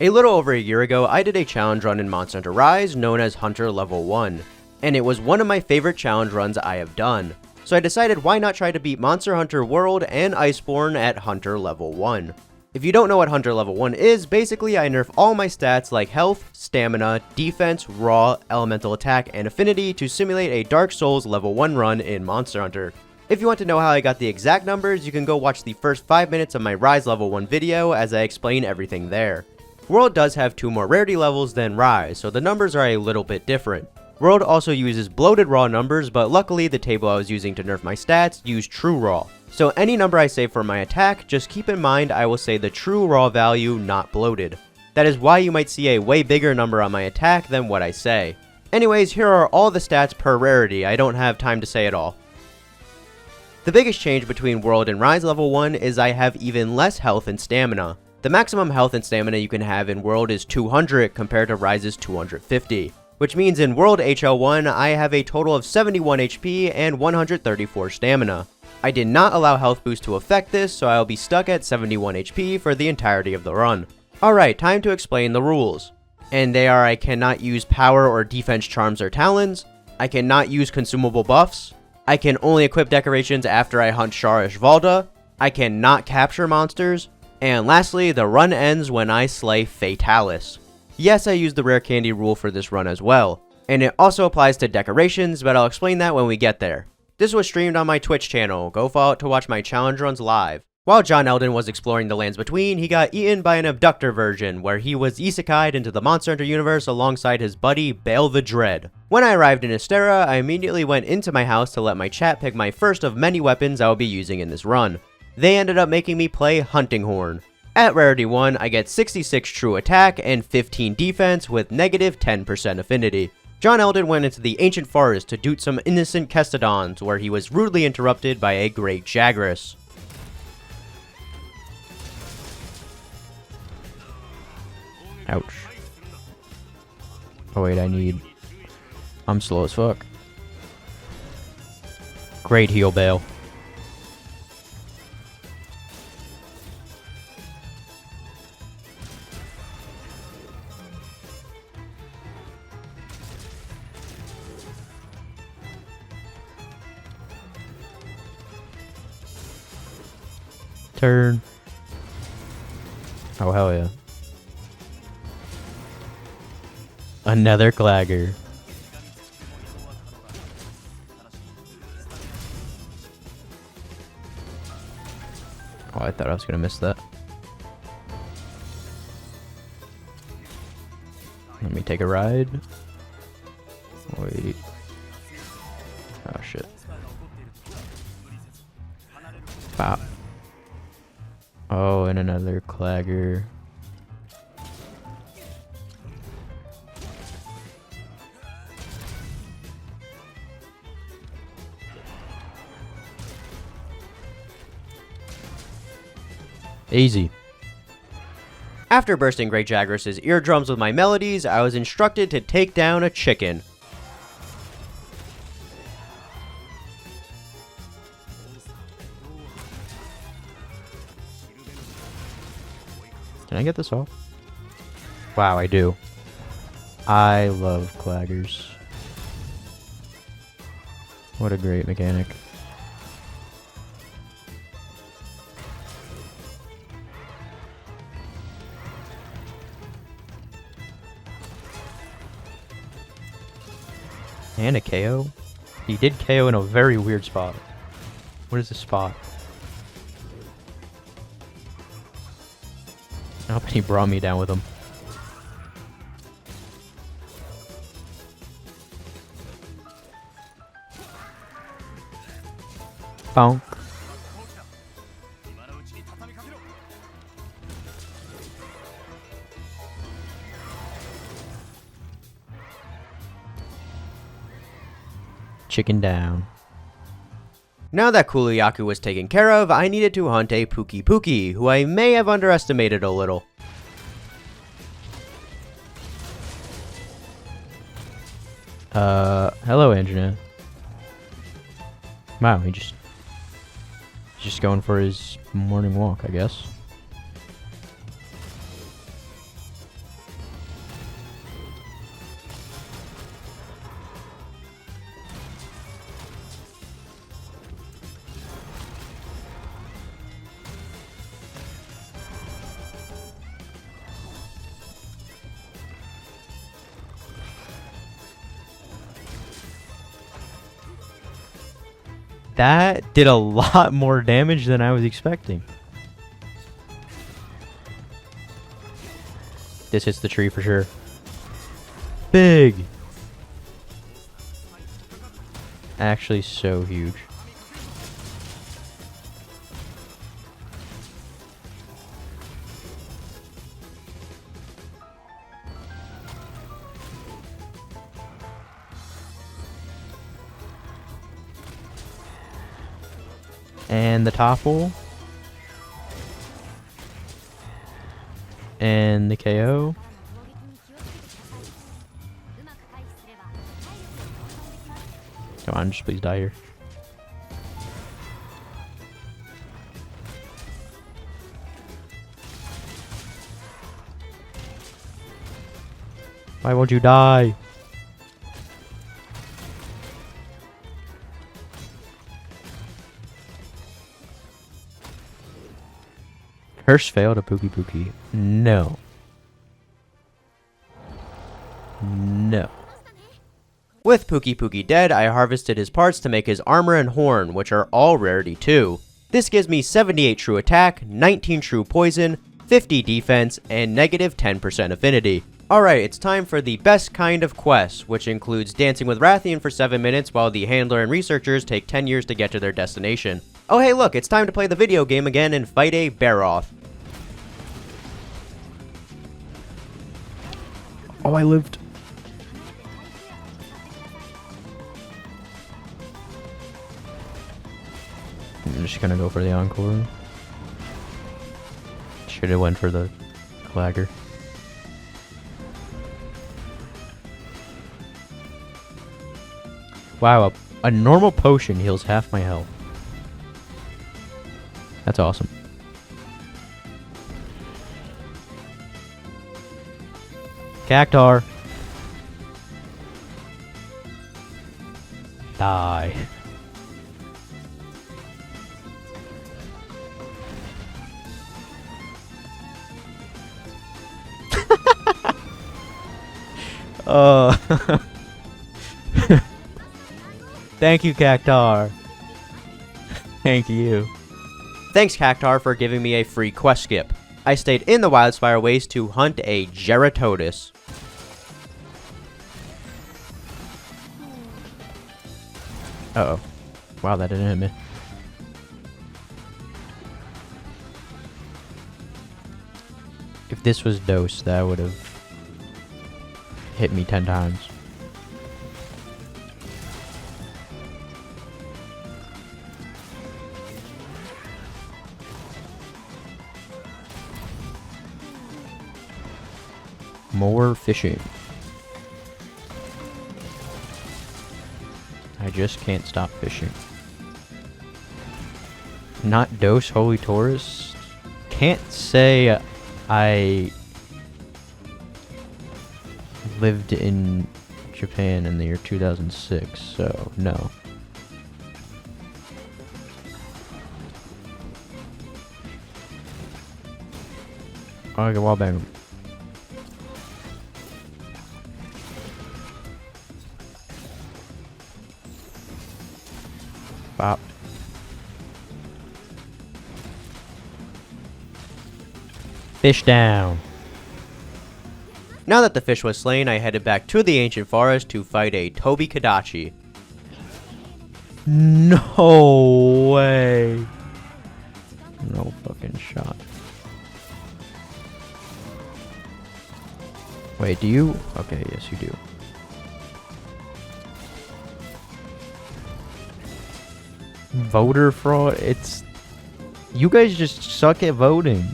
A little over a year ago, I did a challenge run in Monster Hunter Rise known as Hunter Level 1, and it was one of my favorite challenge runs I have done. So I decided why not try to beat Monster Hunter World and Iceborne at Hunter Level 1. If you don't know what Hunter Level 1 is, basically I nerf all my stats like health, stamina, defense, raw, elemental attack, and affinity to simulate a Dark Souls Level 1 run in Monster Hunter. If you want to know how I got the exact numbers, you can go watch the first 5 minutes of my Rise Level 1 video as I explain everything there. World does have 2 more rarity levels than Rise, so the numbers are a little bit different. World also uses bloated raw numbers, but luckily the table I was using to nerf my stats used true raw. So any number I say for my attack, just keep in mind I will say the true raw value, not bloated. That is why you might see a way bigger number on my attack than what I say. Anyways, here are all the stats per rarity, I don't have time to say it all. The biggest change between World and Rise Level 1 is I have even less health and stamina. The maximum health and stamina you can have in World is 200 compared to Rise's 250. Which means in World HL1, I have a total of 71 HP and 134 stamina. I did not allow health boost to affect this, so I'll be stuck at 71 HP for the entirety of the run. Alright, time to explain the rules. And they are: I cannot use power or defense charms or talons, I cannot use consumable buffs, I can only equip decorations after I hunt Shara Ishvalda, I cannot capture monsters, and lastly, the run ends when I slay Fatalis. Yes, I used the rare candy rule for this run as well, and it also applies to decorations, but I'll explain that when we get there. This was streamed on my Twitch channel, go follow it to watch my challenge runs live. While John Elden was exploring the lands between, he got eaten by an abductor version, where he was isekai'd into the Monster Hunter universe alongside his buddy, Baal the Dread. When I arrived in Astera, I immediately went into my house to let my chat pick my first of many weapons I will be using in this run. They ended up making me play Hunting Horn. At Rarity 1, I get 66 true attack and 15 defense with negative 10% affinity. John Elden went into the ancient forest to doot some innocent Kestodons, where he was rudely interrupted by a great Jagras. Ouch. Oh wait, I'm slow as fuck. Great heal, Baal. Turn. Oh, hell yeah. Another Clagger. Oh, I thought I was gonna miss that. Let me take a ride. Wait. Oh, shit. Pop. Oh, and another Clagger. Easy. After bursting Great Jagras' eardrums with my melodies, I was instructed to take down a chicken. Can I get this off? Wow, I do. I love Claggers. What a great mechanic. And a KO? He did KO in a very weird spot. What is this spot? Oh, but he brought me down with him. Bonk. Chicken down. Now that Kulu-Ya-Ku was taken care of, I needed to hunt a Pukei-Pukei, who I may have underestimated a little. Hello, Anjanath. Wow, he's just going for his morning walk, I guess. That did a lot more damage than I was expecting. This hits the tree for sure. Big. Actually so huge. And the topple. And the KO. Come on, just please die here. Why won't you die? Curse failed a Pukei-Pukei. No. No. With Pukei-Pukei dead, I harvested his parts to make his armor and horn, which are all rarity too. This gives me 78 true attack, 19 true poison, 50 defense, and negative 10% affinity. Alright, it's time for the best kind of quest, which includes dancing with Rathian for 7 minutes while the handler and researchers take 10 years to get to their destination. Oh hey look, it's time to play the video game again and fight a Barroth. Oh, I lived. I'm just gonna go for the encore. Should have went for the clagger. Wow, a normal potion heals half my health. That's awesome. Cactar. Die. Thank you, Cactar. Thank you. Thanks Cactar for giving me a free quest skip. I stayed in the Wildspire Waste to hunt a Jyuratodus. Uh-oh. Wow, that didn't hit me. If this was Dose, that would have hit me 10 times. More fishing. I just can't stop fishing. Not Dose Holy Taurus. Can't say I lived in Japan in the year 2006, so no. Oh, I can wall bang him. Bop. Fish down. Now that the fish was slain, I headed back to the ancient forest to fight a Tobi-Kadachi. No way. No fucking shot. Wait, do you? Okay, yes you do. Voter fraud? It's... You guys just suck at voting.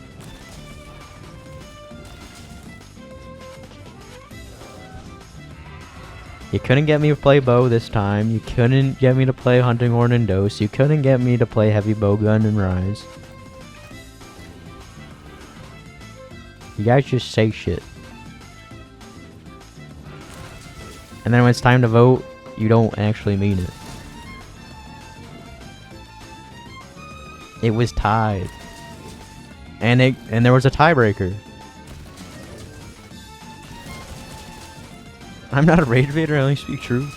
You couldn't get me to play bow this time. You couldn't get me to play hunting horn and dose. You couldn't get me to play heavy bowgun and rise. You guys just say shit. And then when it's time to vote, you don't actually mean it. It was tied. And there was a tiebreaker. I'm not a rage baiter, I only speak truth.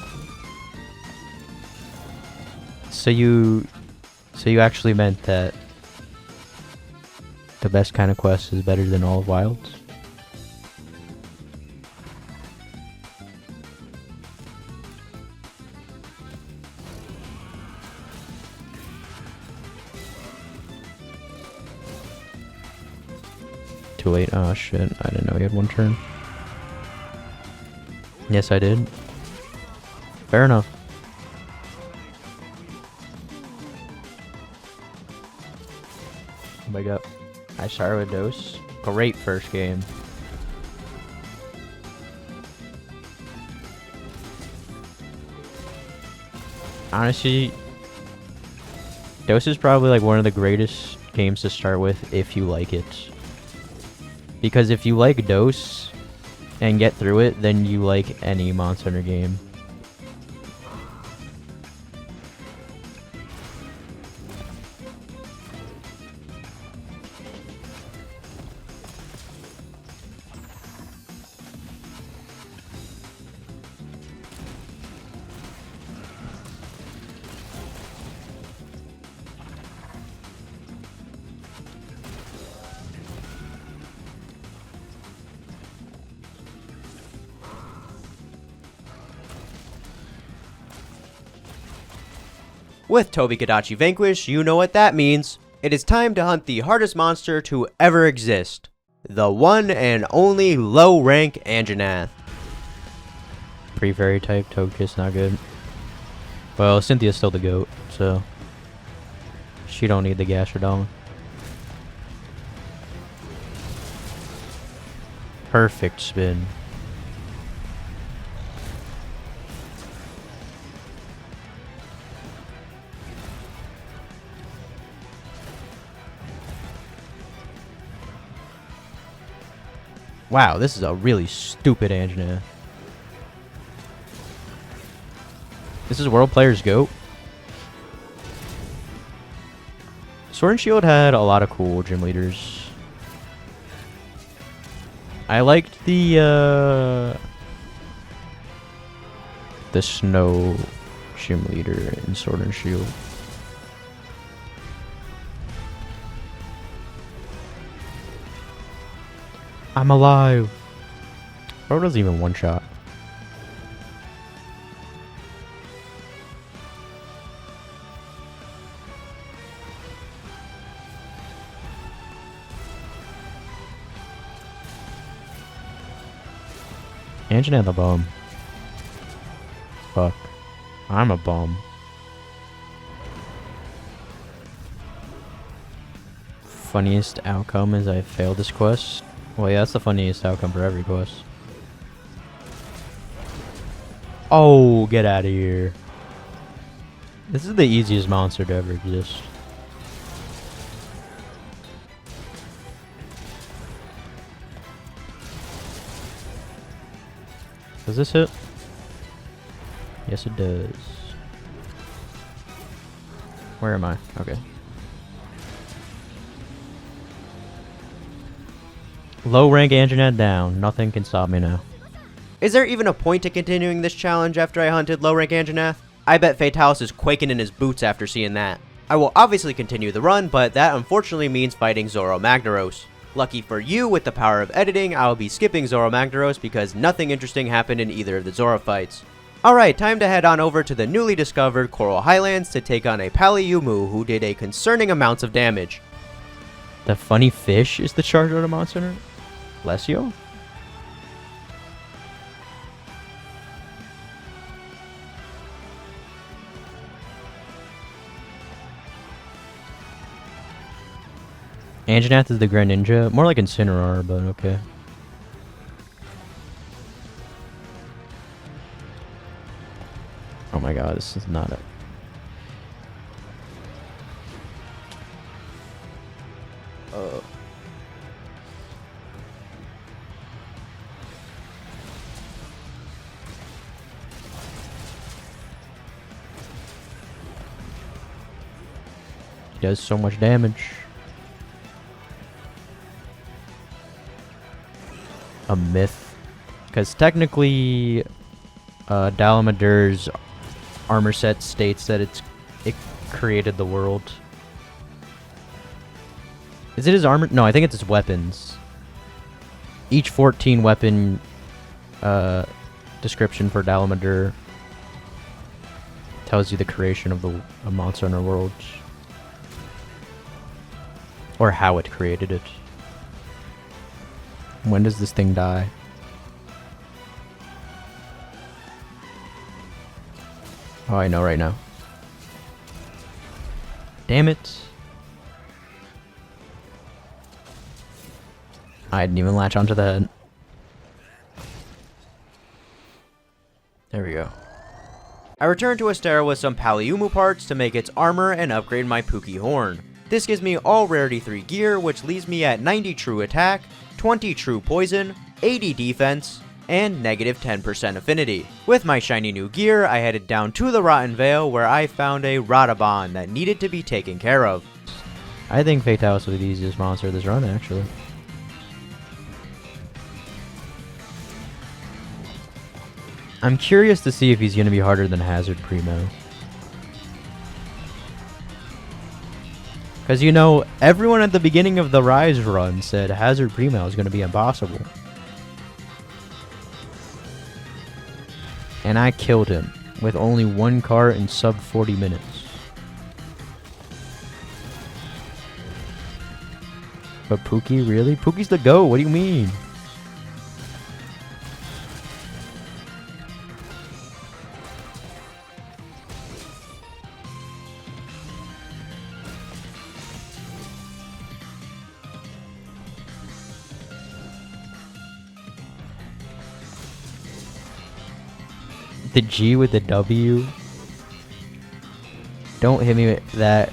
So you actually meant that the best kind of quest is better than all of Wilds? Too late. Oh shit, I didn't know he had one turn. Yes, I did. Fair enough. Oh my god. Jyuratodus. Great first game. Honestly, Dose is probably like one of the greatest games to start with if you like it. Because if you like Dose and get through it, then you like any Monster Hunter game. With Tobi-Kadachi vanquished, you know what that means. It is time to hunt the hardest monster to ever exist. The one and only low-rank Anjanath. Pre-fairy type, Togekiss not good. Well, Cynthia's still the GOAT, so she don't need the Gastrodon. Perfect spin. Wow, this is a really stupid Anjanath. This is World Player's GOAT. Sword and Shield had a lot of cool gym leaders. I liked the snow gym leader in Sword and Shield. I'm alive. Bro doesn't even one shot. Anjanath a bum. Fuck. I'm a bum. Funniest outcome is I failed this quest. Well, yeah, that's the funniest outcome for every quest. Oh, get out of here. This is the easiest monster to ever exist. Does this hit? Yes, it does. Where am I? Okay. Low rank Anjanath down. Nothing can stop me now. Is there even a point to continuing this challenge after I hunted low rank Anjanath? I bet Fatalis is quaking in his boots after seeing that. I will obviously continue the run, but that unfortunately means fighting Zoro Magdaros. Lucky for you, with the power of editing, I will be skipping Zoro Magdaros because nothing interesting happened in either of the Zoro fights. Alright, time to head on over to the newly discovered Coral Highlands to take on a Paolumu who did a concerning amounts of damage. The funny fish is the charge of the monster? Lesio? Anjanath is the Greninja. More like Incineroar, but okay. Oh my god, this is not it. He does so much damage. A myth. Because technically, Dalamadur's armor set states that it's it created the world. Is it his armor? No, I think it's his weapons. Each 14 weapon description for Dalamadur tells you the creation of a Monster Hunter world. Or how it created it. When does this thing die? Oh, I know right now. Damn it. I didn't even latch onto that. There we go. I returned to Astera with some Paolumu parts to make its armor and upgrade my Pukei horn. This gives me all Rarity 3 gear, which leaves me at 90 true attack, 20 true poison, 80 defense, and negative 10% affinity. With my shiny new gear, I headed down to the Rotten Vale where I found a Radobaan that needed to be taken care of. I think Fatalis will be the easiest monster this run, actually. I'm curious to see if he's going to be harder than Hazard Primo. Because, you know, everyone at the beginning of the Rise run said Hazard Primo is going to be impossible. And I killed him with only one card in sub 40 minutes. But Pukei, really? Pukei's the GOAT, what do you mean? The G with the W. Don't hit me with that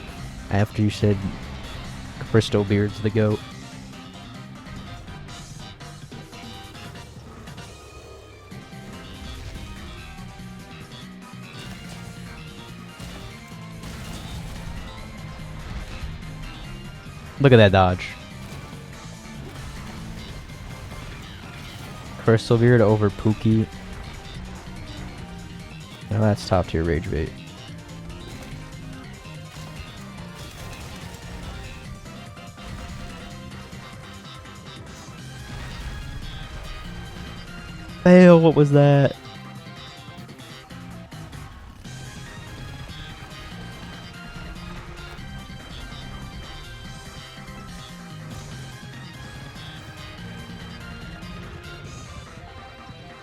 after you said Crystal Beard's the GOAT. Look at that dodge. Crystal Beard over Pukei. Now that's top tier rage bait. Fail, what was that?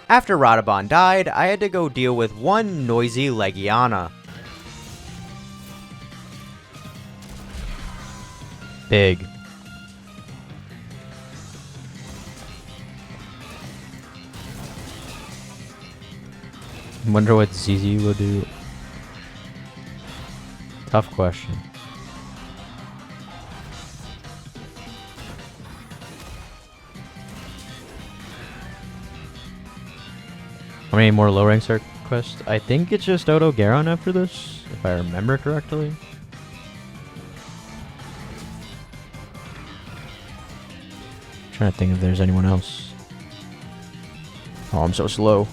After Radobaan died, I had to go deal with one noisy Legiana. Big. Wonder what ZZ will do. Tough question. How many more low rank quests? I think it's just Odogaron after this, if I remember correctly. Trying to think if there's anyone else. Oh, I'm so slow.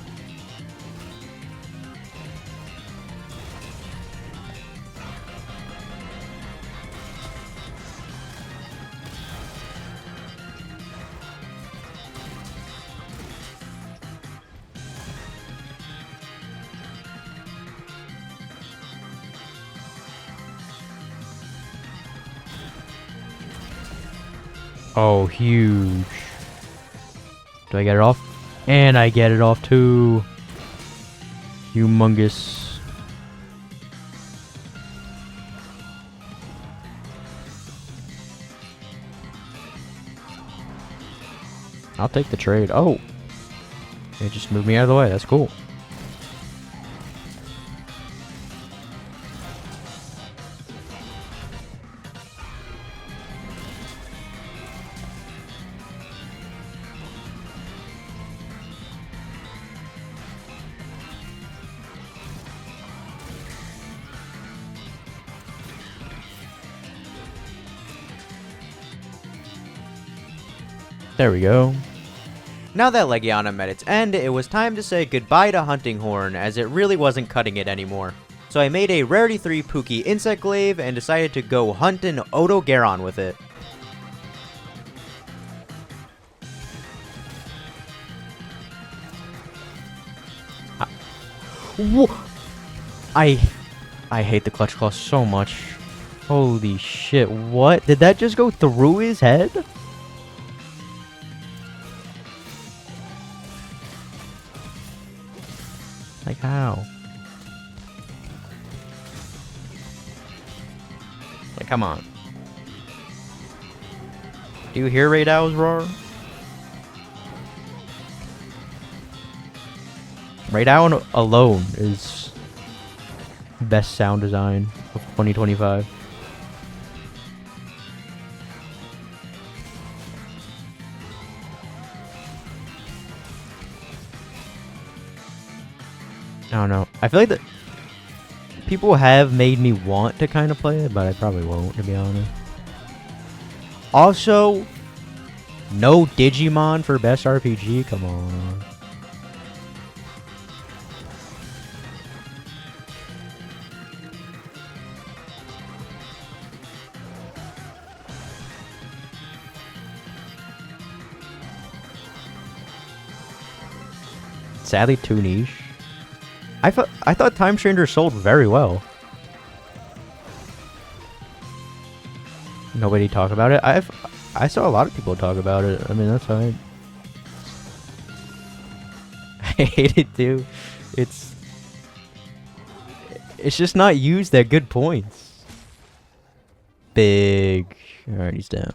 Oh, huge. Do I get it off? And I get it off too. Humongous. I'll take the trade. Oh. They just moved me out of the way. That's cool. There we go. Now that Legiana met its end, it was time to say goodbye to Hunting Horn, as it really wasn't cutting it anymore. So I made a Rarity 3 Pukei Insect Glaive and decided to go hunt an Odogaron with it. I hate the Clutch Claw so much. Holy shit, what? Did that just go through his head? Like how? Like, come on. Do you hear Radow's roar? Radow alone is best sound design of 2025. I don't know. I feel like that people have made me want to kind of play it, but I probably won't, to be honest. Also, no Digimon for best RPG? Come on. Sadly, too niche. I thought Time Stranger sold very well. Nobody talk about it. I saw a lot of people talk about it. I mean, that's fine. I hate it too. It's just not used at good points. Big. Alright, he's down.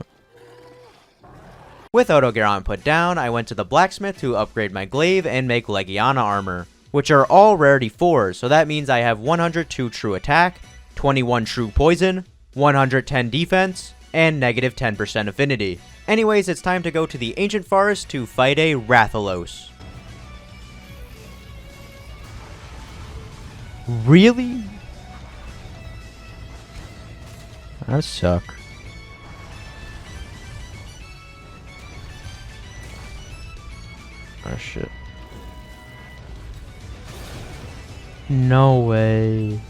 With Odogaron put down, I went to the blacksmith to upgrade my glaive and make Legiana armor, which are all rarity 4s, so that means I have 102 true attack, 21 true poison, 110 defense, and negative 10% affinity. Anyways, it's time to go to the ancient forest to fight a Rathalos. Really? That suck. Oh shit. No way.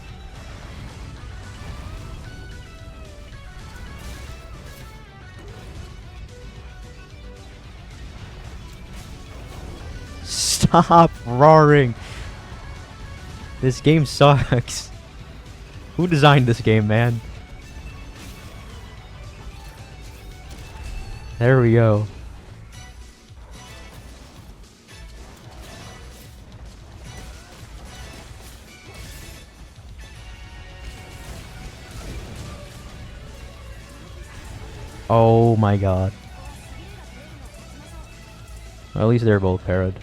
Stop roaring. This game sucks. Who designed this game, man? There we go. Oh my god. Well, at least they're both parried.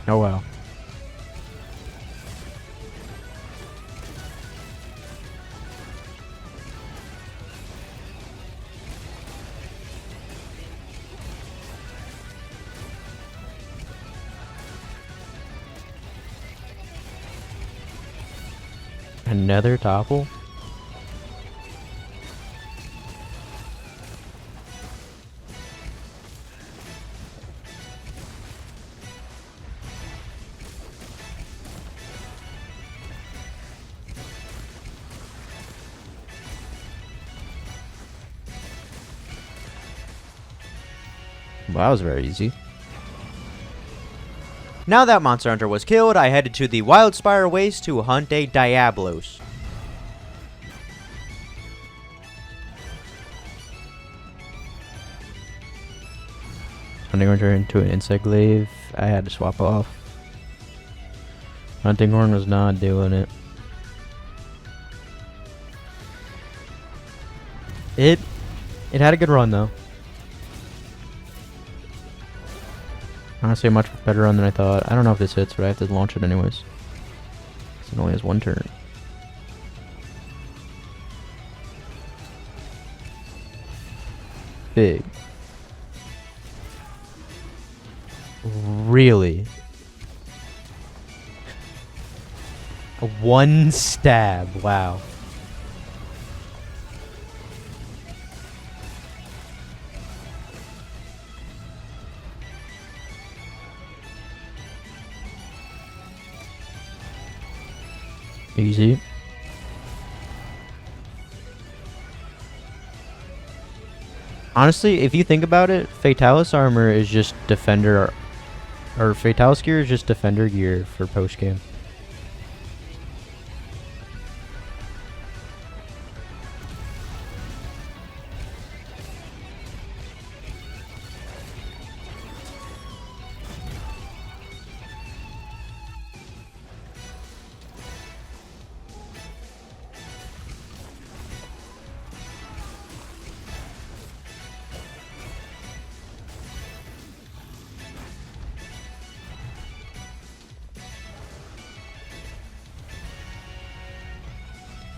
Oh wow. Another topple? Well, that was very easy. Now that Monster Hunter was killed, I headed to the Wildspire Waste to hunt a Diablos. Hunting Horn turned into an Insect Glaive. I had to swap off. Hunting Horn was not doing it. It had a good run though. Honestly, a much better run than I thought. I don't know if this hits, but I have to launch it anyways. It only has one turn. Big. Really? One stab. Wow. Easy. Honestly, if you think about it, Fatalis armor is just defender, or Fatalis gear is just defender gear for post game.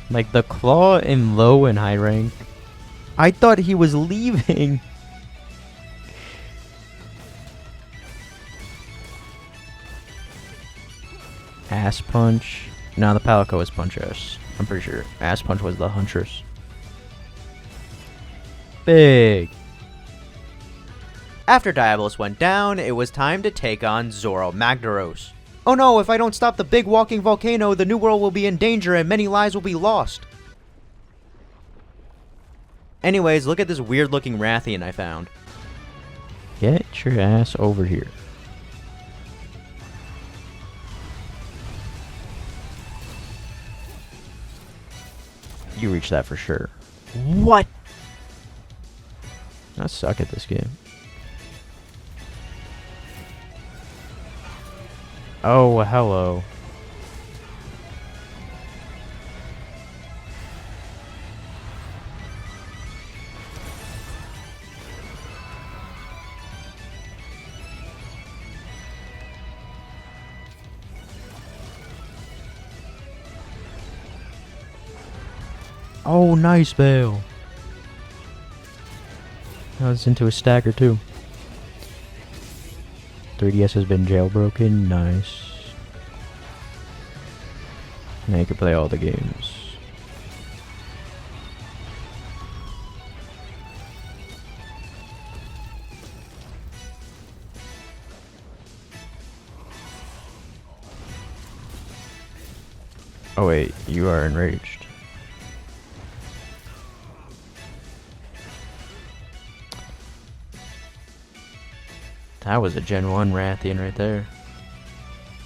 Like, the claw in low and high rank, I thought he was leaving. Ass punch. No, the Palico was punch ass. I'm pretty sure. Ass punch was the huntress. Big. After Diablos went down, it was time to take on Zoro Magdaros. Oh no, if I don't stop the big walking volcano, the New World will be in danger and many lives will be lost. Anyways, look at this weird looking Rathian I found. Get your ass over here. You reach that for sure. What? I suck at this game. Oh, hello. Oh, nice, Vale. I was into a stagger too. 3DS has been jailbroken. Nice. Now you can play all the games. Oh wait, you are enraged. That was a Gen 1 Rathian right there.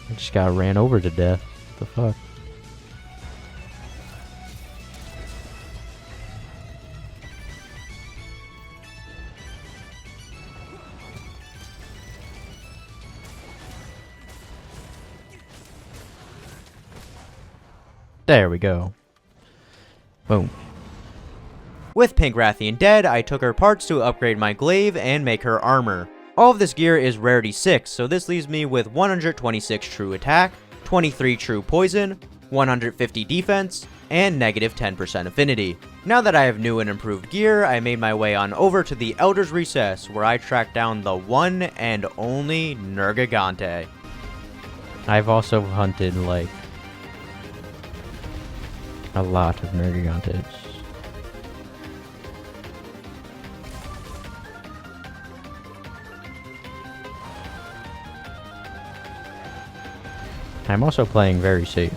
I just got ran over to death. What the fuck? There we go. Boom. With Pink Rathian dead, I took her parts to upgrade my glaive and make her armor. All of this gear is rarity 6, so this leaves me with 126 true attack, 23 true poison, 150 defense, and negative 10% affinity. Now that I have new and improved gear, I made my way on over to the Elder's Recess, where I tracked down the one and only Nergigante. I've also hunted, like, a lot of Nergigantes. I'm also playing very safe.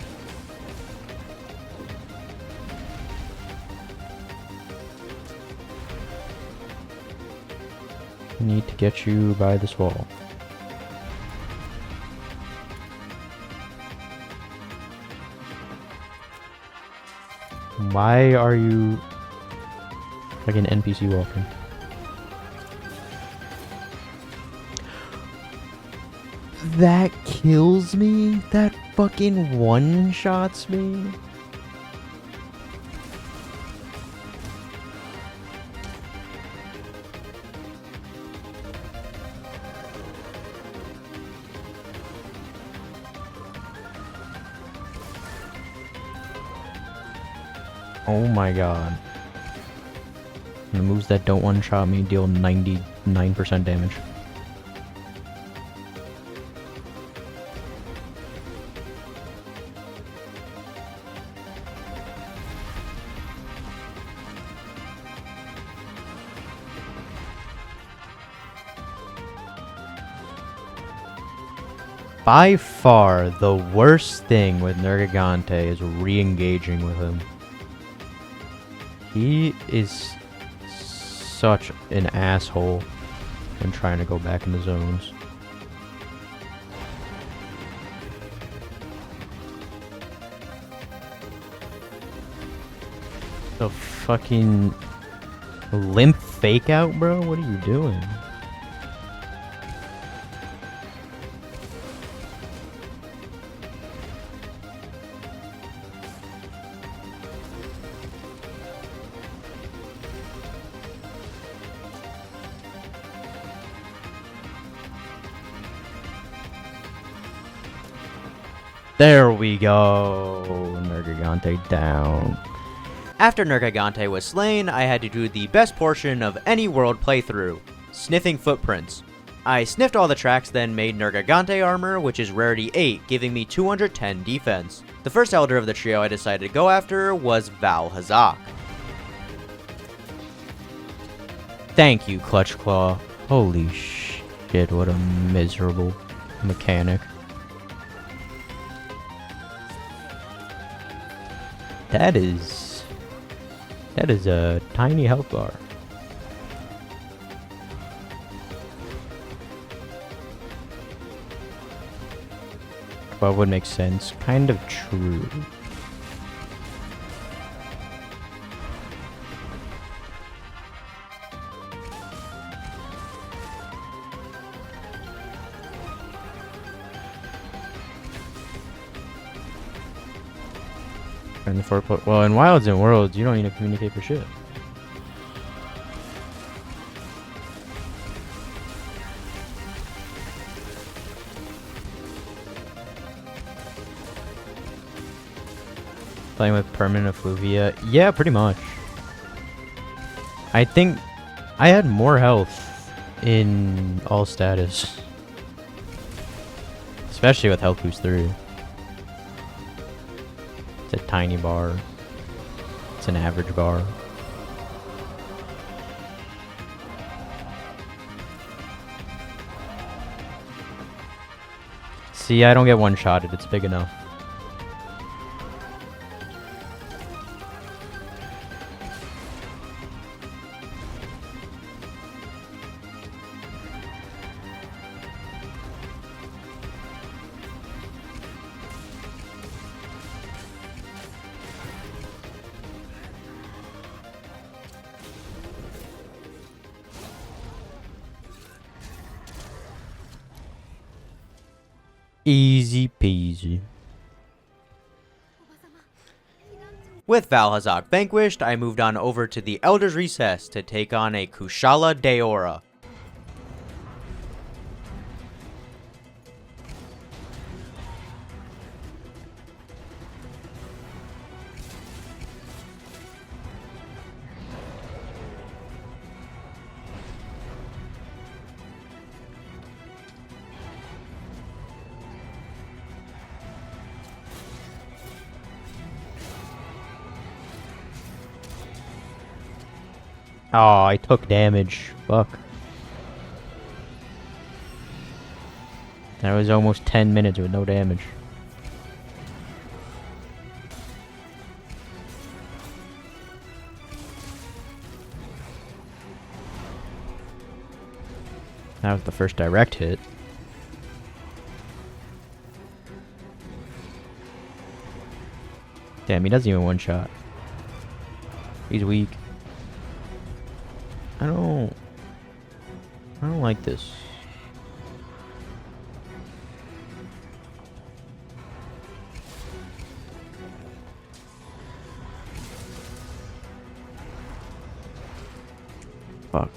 Need to get you by this wall. Why are you like an NPC walking? That kills me? That fucking one-shots me? Oh my god. The moves that don't one-shot me deal 99% damage. by far the worst thing with Nergigante is re-engaging with him. He is such an asshole when trying to go back in the zones. The fucking limp fake out, bro? What are you doing? There we go. Nergigante down. After Nergigante was slain, I had to do the best portion of any world playthrough, sniffing footprints. I sniffed all the tracks, then made Nergigante armor, which is rarity 8, giving me 210 defense. The first elder of the trio I decided to go after was Vaal Hazak. Thank you, Clutch Claw. Holy shit, what a miserable mechanic. That is a tiny health bar. Well, would make sense. Kind of true. Well, in Wilds and Worlds, you don't need to communicate for shit. Playing with permanent effluvia? Yeah, pretty much. I think I had more health in all status. Especially with health boost 3. It's a tiny bar. It's an average bar. See, I don't get one-shotted. It's big enough. Easy peasy. With Vaal Hazak vanquished, I moved on over to the Elder's Recess to take on a Kushala Daora. Oh, I took damage. Fuck. That was almost 10 minutes with no damage. That was the first direct hit. Damn, he doesn't even one-shot. He's weak. I don't like this. Fuck.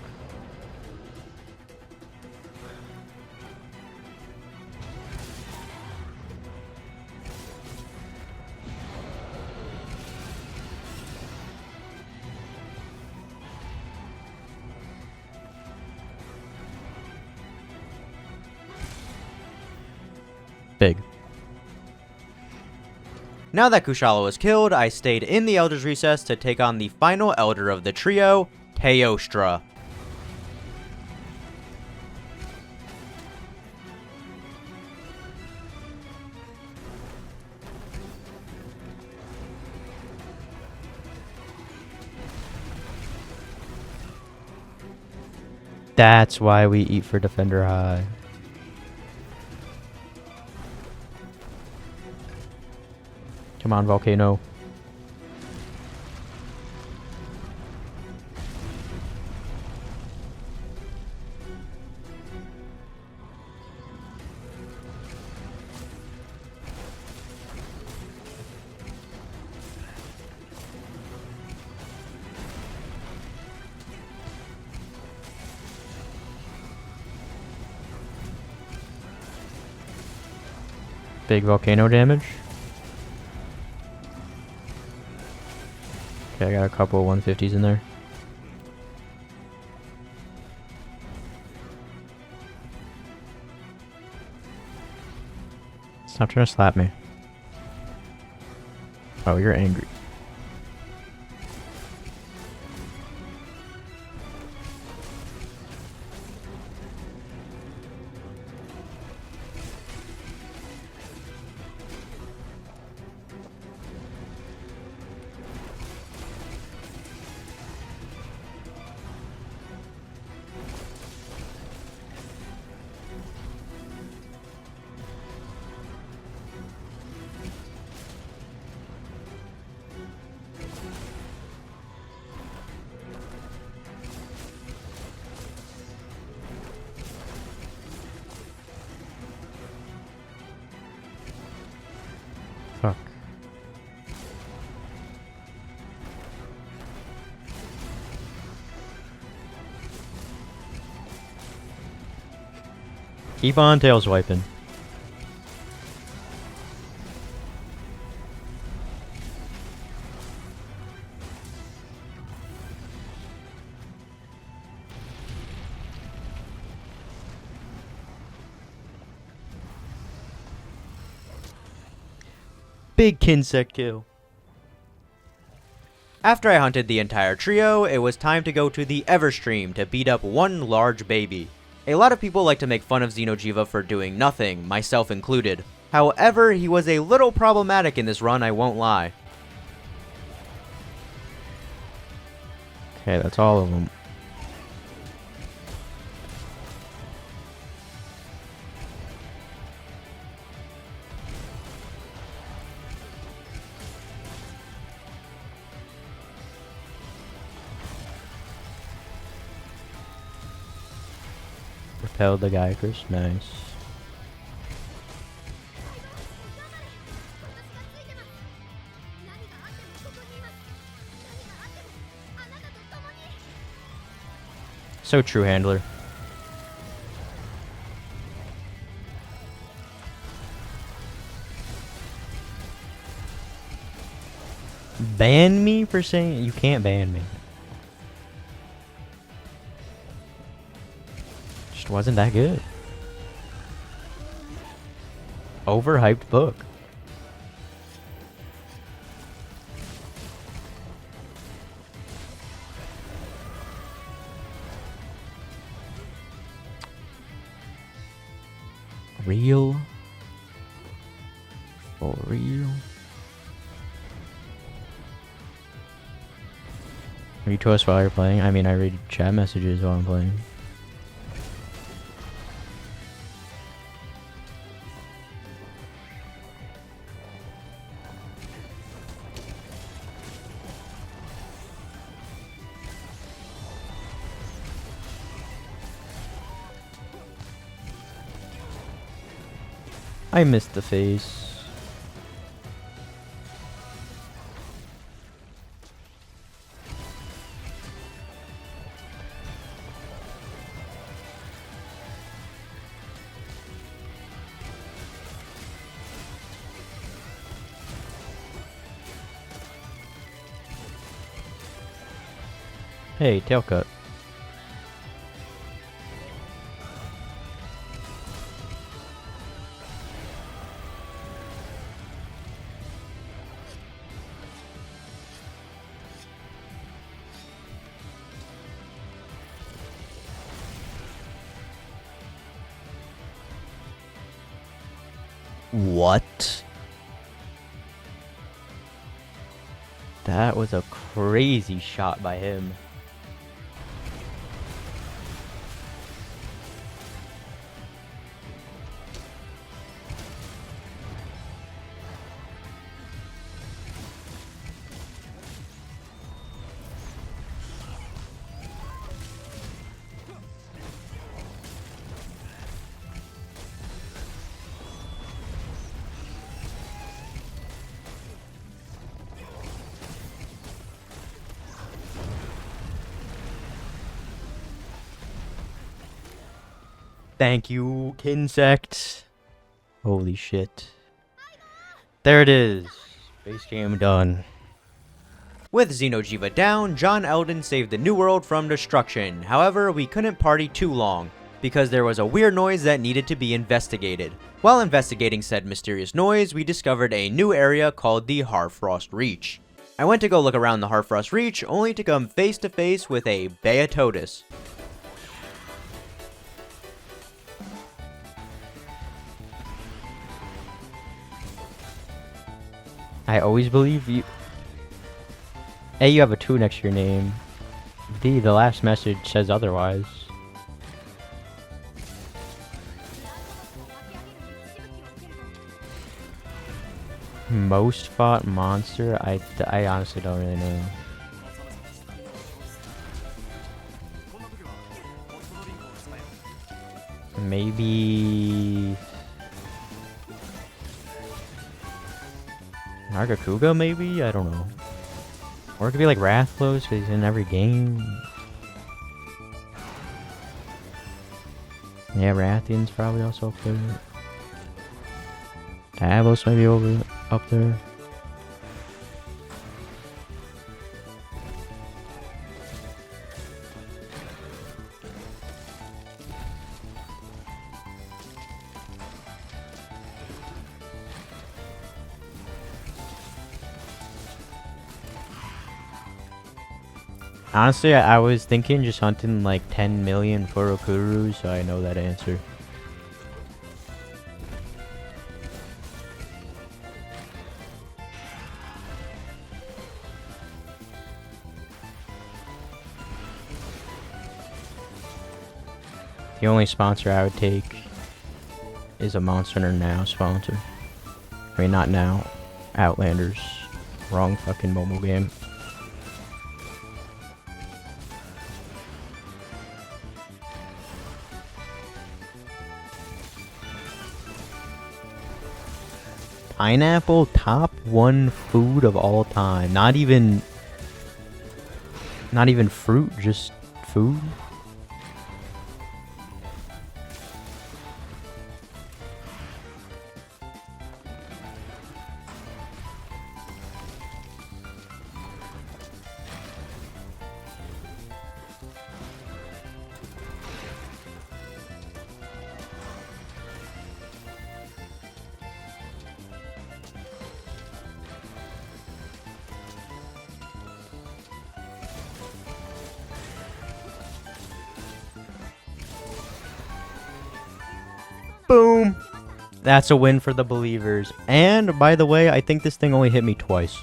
Big. Now that Kushala was killed, I stayed in the Elder's Recess to take on the final elder of the trio, Teostra. That's why we eat for Defender High. Come on, Volcano. Big volcano damage. Okay, I got a couple of 150s in there. Stop trying to slap me. Oh, you're angry. Fuck. Keep on tail swiping. Big Kinsect kill. After I hunted the entire trio, it was time to go to the Everstream to beat up one large baby. A lot of people like to make fun of Xeno'jiiva for doing nothing, myself included. However, he was a little problematic in this run, I won't lie. Okay, that's all of them. Repelled the Gaiacrus, nice. So true, handler. Ban me for saying you can't ban me. Just wasn't that good. Overhyped book. Real? For real? Are you to us while you're playing? I mean, I read chat messages while I'm playing. I missed the face. Hey, tail cut. What? That was a crazy shot by him. Thank you, Kinsect. Holy shit. There it is. Base game done. With Xeno'jiiva down, John Elden saved the New World from destruction. However, we couldn't party too long, because there was a weird noise that needed to be investigated. While investigating said mysterious noise, we discovered a new area called the Harfrost Reach. I went to go look around the Harfrost Reach, only to come face to face with a Beatodus. I always believe you. A, you have a 2 next to your name. D, the last message says otherwise. Most fought monster? I honestly don't really know. Maybe... Nargacuga, maybe? I don't know. Or it could be like Rathalos, because he's in every game. Yeah, Rathian's probably also up there. Diablos might be up there. Honestly, I was thinking just hunting like 10 million Furokuru, so I know that answer. The only sponsor I would take is a Monster Hunter Now sponsor. I mean, not now. Outlanders. Wrong fucking mobile game. Pineapple, top 1 food of all time. Not even fruit, just food. Boom! That's a win for the believers. And, by the way, I think this thing only hit me twice.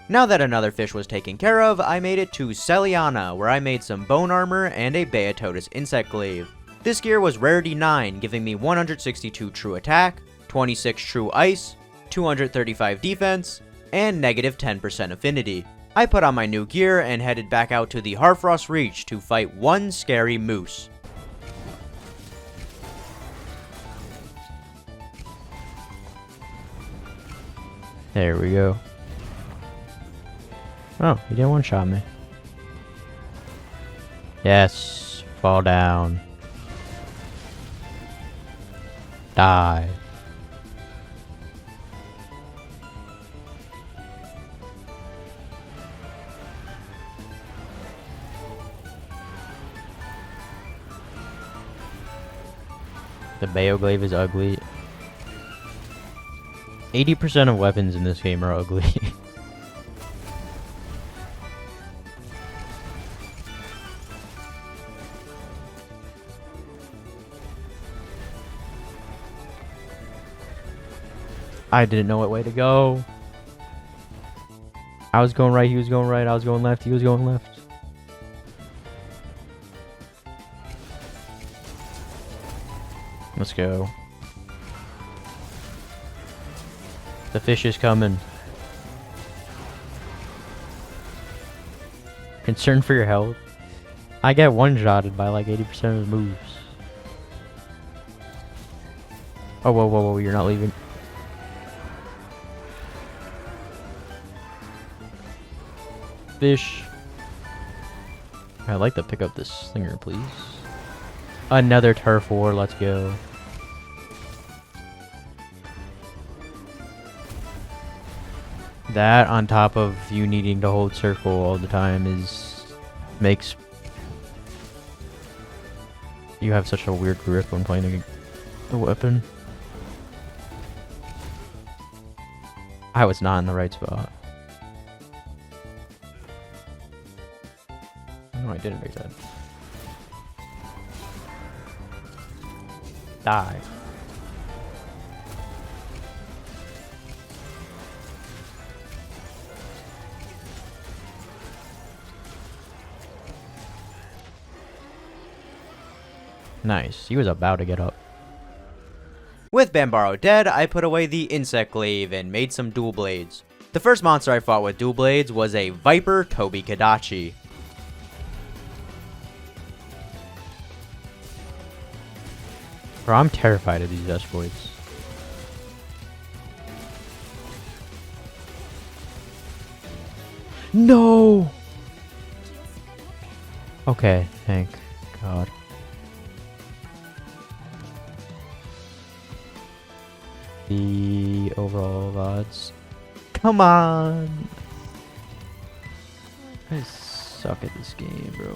Now that another fish was taken care of, I made it to Celiana, where I made some bone armor and a Beatodus insect glaive. This gear was rarity 9, giving me 162 true attack, 26 true ice, 235 defense, and negative 10% affinity. I put on my new gear and headed back out to the Harfrost Reach to fight one scary moose. There we go. Oh, he didn't one-shot me. Yes, fall down. Die. The Beoglaive is ugly. 80% of weapons in this game are ugly. I didn't know what way to go. I was going right, he was going right, I was going left, he was going left. Let's go. The fish is coming. Concern for your health. I get one-shotted by like 80% of the moves. Oh, whoa, whoa, whoa, you're not leaving. Fish. I'd like to pick up this slinger, please. Another turf war, let's go. That on top of you needing to hold circle all the time makes you have such a weird grip when playing the weapon. I was not in the right spot. No, I didn't make that. Die. Nice. He was about to get up. With Banbaro dead, I put away the Insect Glaive and made some dual blades. The first monster I fought with dual blades was a Viper Tobi-Kadachi. Bro, I'm terrified of these exploits. No! Okay, thank God. The overall odds. Come on! I suck at this game, bro.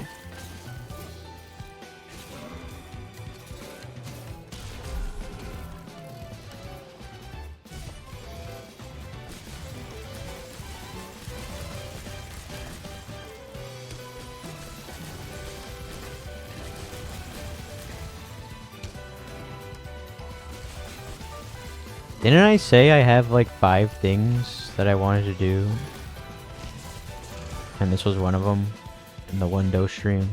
Didn't I say I have like 5 things that I wanted to do? And this was one of them in the one dose stream.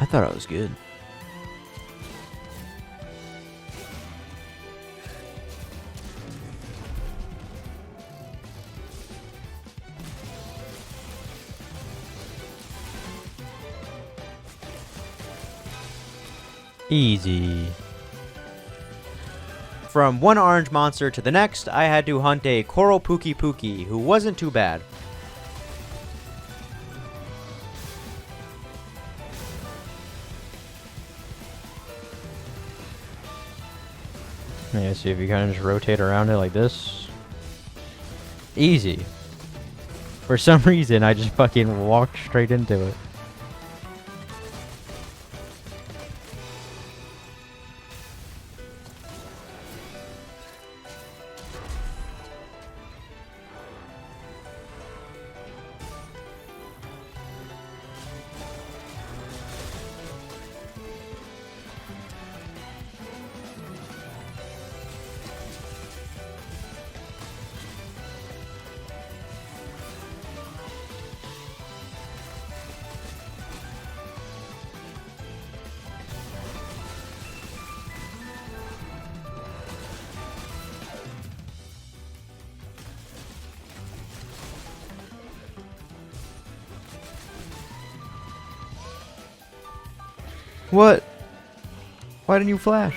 I thought I was good. Easy. From one orange monster to the next, I had to hunt a coral Pukei-Pukei, who wasn't too bad. Yeah, see if you kind of just rotate around it like this. Easy. For some reason, I just fucking walked straight into it. What? Why didn't you flash?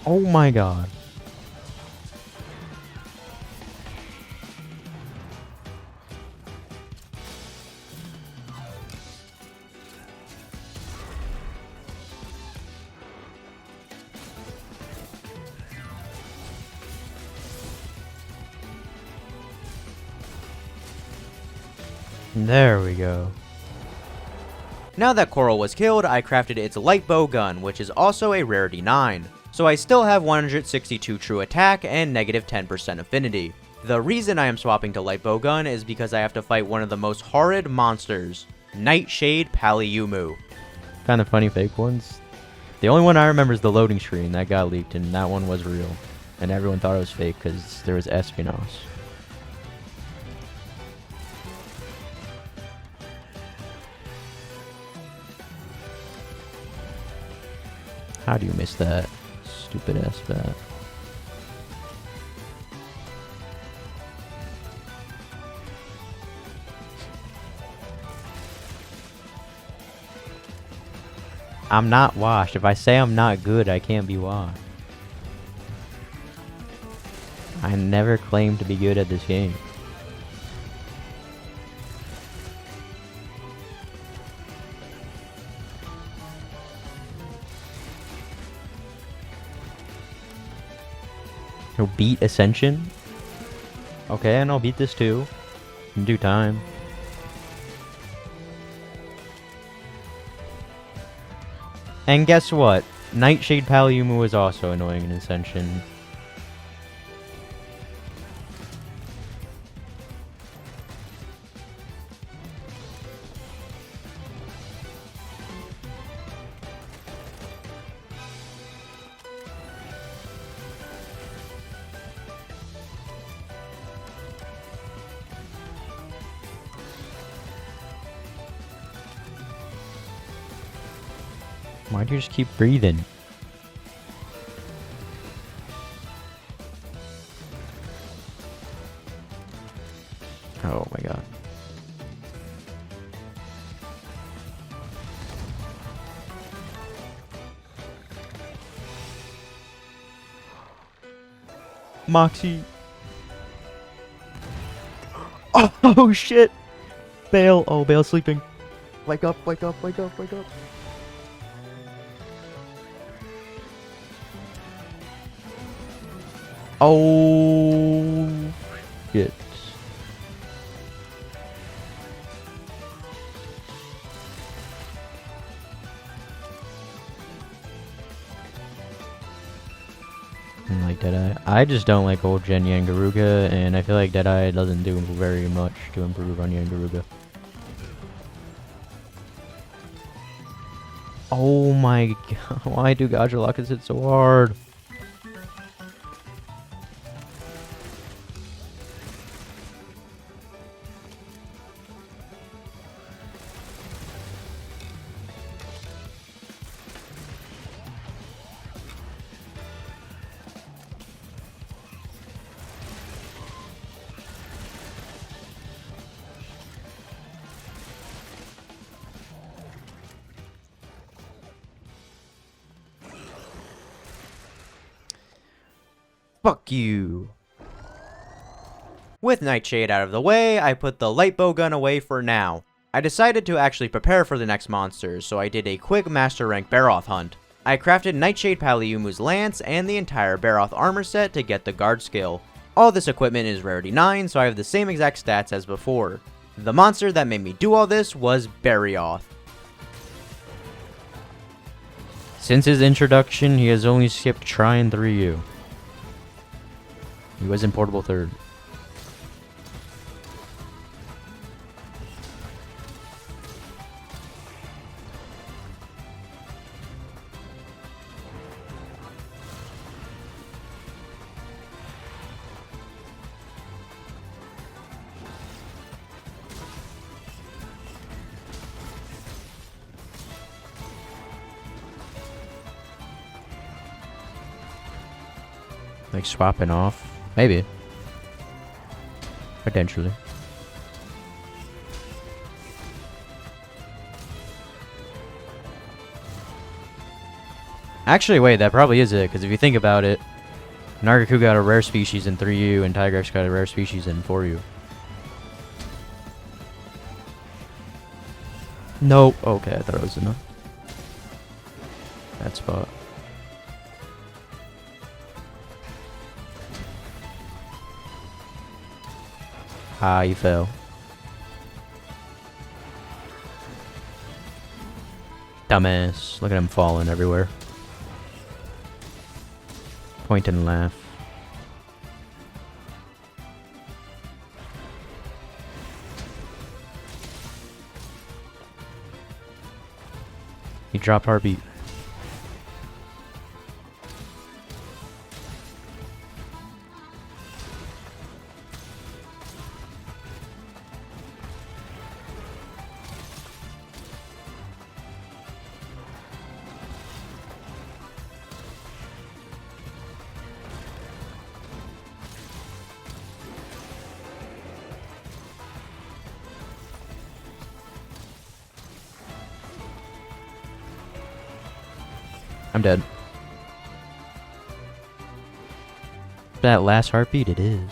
Oh my God. There we go. Now that Coral was killed, I crafted its light bow gun, which is also a rarity 9. So I still have 162 true attack and negative 10% affinity. The reason I am swapping to light bow gun is because I have to fight one of the most horrid monsters. Nightshade Paolumu. Kind of funny fake ones. The only one I remember is the loading screen that got leaked, and that one was real. And everyone thought it was fake because there was espionage. How do you miss that? Stupid ass bat. I'm not washed. If I say I'm not good, I can't be washed. I never claimed to be good at this game. You'll beat Ascension? Okay, and I'll beat this too. In due time. And guess what? Nightshade Paolumu was also annoying in Ascension. Why do you just keep breathing? Oh my god. Moxie. Oh shit. Bale. Oh, Bale's sleeping. Wake up, wake up, wake up, wake up. Oh shit. Like Deadeye. I just don't like old gen Yangaruga, and I feel like Deadeye doesn't do very much to improve on Yangaruga. Oh my god, why do Gajalakas hit so hard? Fuck you. With Nightshade out of the way, I put the light bow gun away for now. I decided to actually prepare for the next monsters, so I did a quick master rank Barroth hunt. I crafted Nightshade Paolumu's lance and the entire Barroth armor set to get the guard skill. All this equipment is rarity 9, so I have the same exact stats as before. The monster that made me do all this was Barioth. Since his introduction, he has only skipped Try and 3U. He was in portable third. Like swapping off. Maybe. Potentially. Actually, wait, that probably is it, because if you think about it, Nargacuga got a rare species in 3U, and Tigrex got a rare species in 4U. Nope. Okay, I thought it was enough. That spot. Ah, you fell. Dumbass. Look at him falling everywhere. Point and laugh. He dropped Heartbeat. I'm dead. That last heartbeat, it is.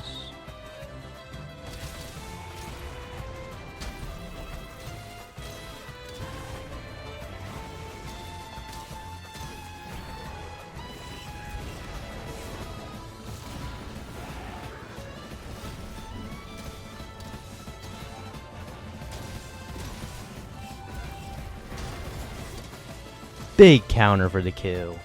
Big counter for the kill.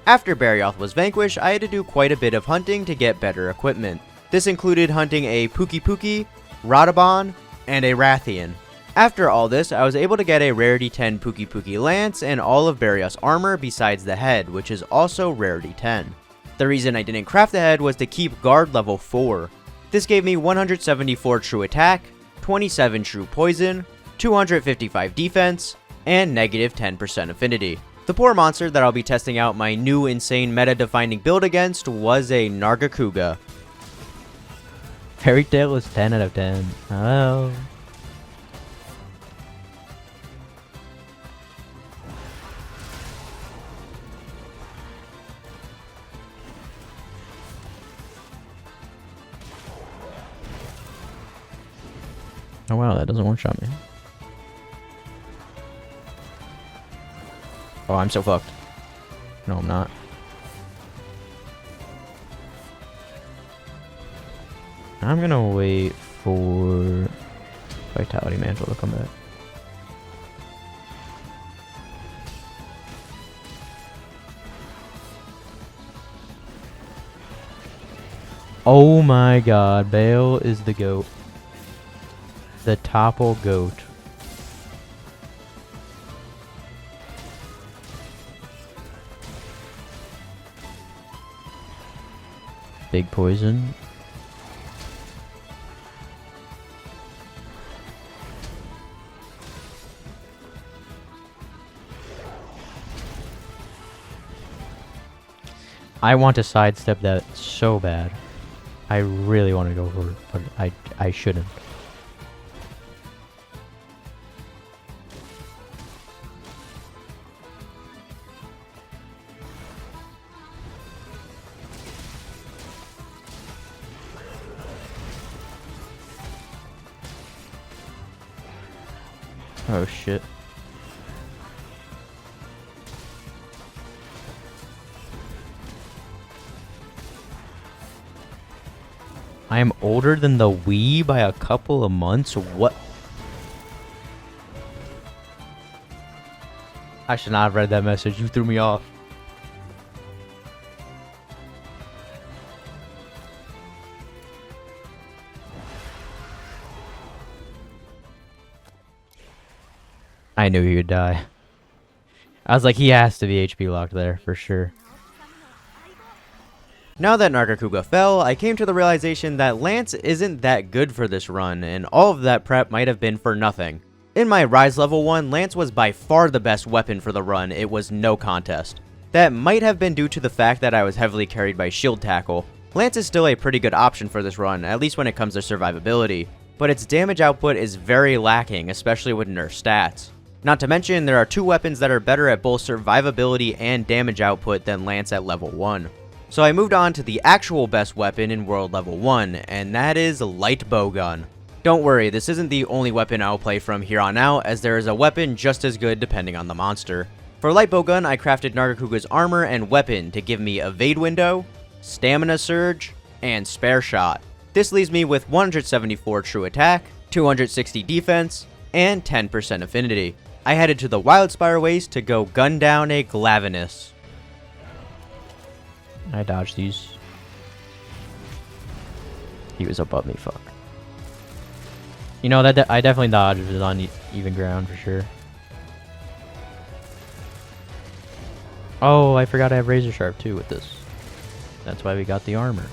After Barioth was vanquished, I had to do quite a bit of hunting to get better equipment. This included hunting a Pukei-Pukei, Radobaan, and a Rathian. After all this, I was able to get a rarity 10 Pukei-Pukei lance and all of Barioth's armor besides the head, which is also rarity 10. The reason I didn't craft the head was to keep guard level 4. This gave me 174 true attack, 27 true poison, 255 defense, and negative 10% affinity. The poor monster that I'll be testing out my new insane meta-defining build against was a Nargacuga. Fairy Tail is 10 out of 10. Oh. Oh wow, that doesn't one-shot me. Oh, I'm so fucked. No, I'm not. I'm gonna wait for Vitality Mantle to come back. Oh my god, Bale is the GOAT. The Topple GOAT. Big poison. I want to sidestep that so bad. I really want to go for it, but I shouldn't. Oh shit. I am older than the Wii by a couple of months? What? I should not have read that message. You threw me off. I knew he would die. I was like, he has to be HP locked there, for sure. Now that Nargacuga fell, I came to the realization that Lance isn't that good for this run, and all of that prep might have been for nothing. In my Rise level 1, Lance was by far the best weapon for the run, it was no contest. That might have been due to the fact that I was heavily carried by Shield Tackle. Lance is still a pretty good option for this run, at least when it comes to survivability, but its damage output is very lacking, especially with nerf stats. Not to mention, there are two weapons that are better at both survivability and damage output than Lance at level 1. So I moved on to the actual best weapon in World Level 1, and that is Light Bowgun. Don't worry, this isn't the only weapon I'll play from here on out, as there is a weapon just as good depending on the monster. For Light Bowgun, I crafted Nargacuga's armor and weapon to give me Evade Window, Stamina Surge, and Spare Shot. This leaves me with 174 true attack, 260 defense, and 10% affinity. I headed to the Wildspire Waste to go gun down a Glavinus. I dodged these. He was above me, fuck. You know, that I definitely dodged it on even ground for sure. Oh, I forgot I have Razor Sharp too with this. That's why we got the armor.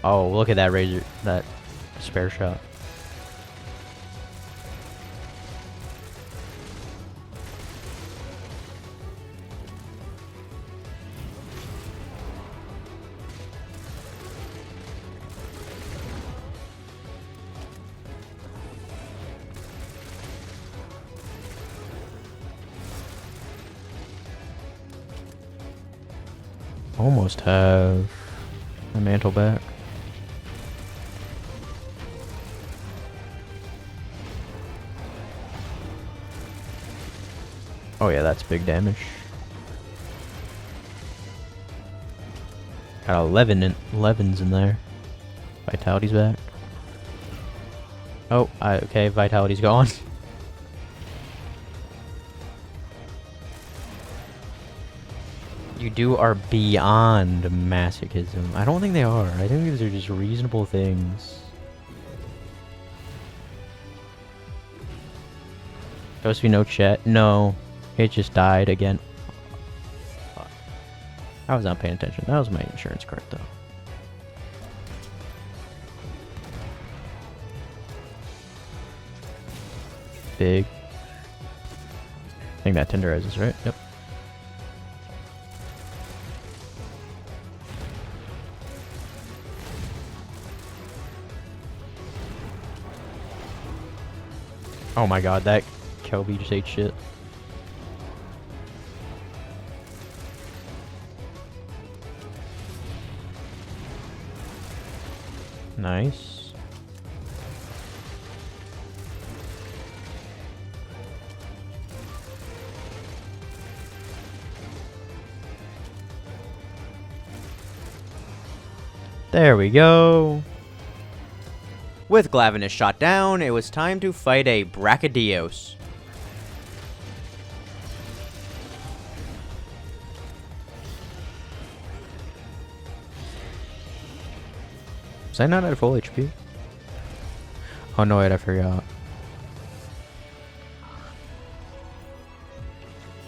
Oh, look at that razor, that spare shot. Almost have my mantle back. Oh yeah, that's big damage. Got 11s in there. Vitality's back. Oh, okay, Vitality's gone. You do are beyond masochism. I don't think they are. I think these are just reasonable things. Supposed to be no chat. No. It just died again. I was not paying attention. That was my insurance card though. Big. I think that tenderizes, right? Yep. Oh my god, that Kelby just ate shit. Nice. There we go. With Glavinus shot down, it was time to fight a Brachydios. Was I not at full HP? Oh no, wait, I forgot.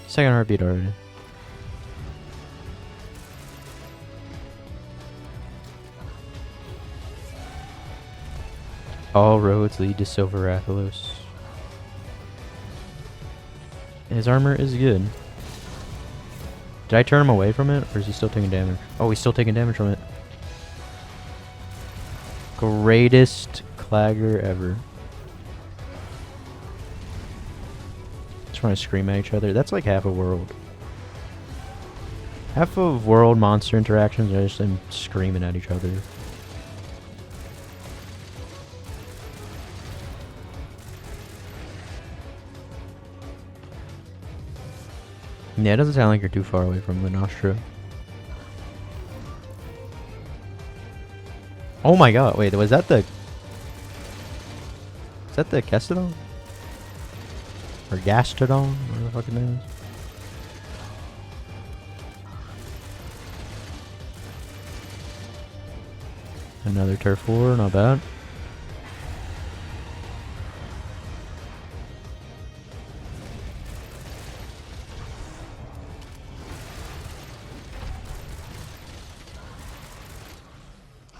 Second heartbeat already. All roads lead to Silver Rathalos. His armor is good. Did I turn him away from it, or is he still taking damage? Oh, he's still taking damage from it. Greatest clagger ever. Just want to scream at each other. That's like half a world. Half of world monster interactions are just them screaming at each other. Yeah, it doesn't sound like you're too far away from Lunastra. Oh my god, wait, was that the... Is that the Kestodon? Or Gastodon? Whatever the fuck it is. Another Turf War, not bad.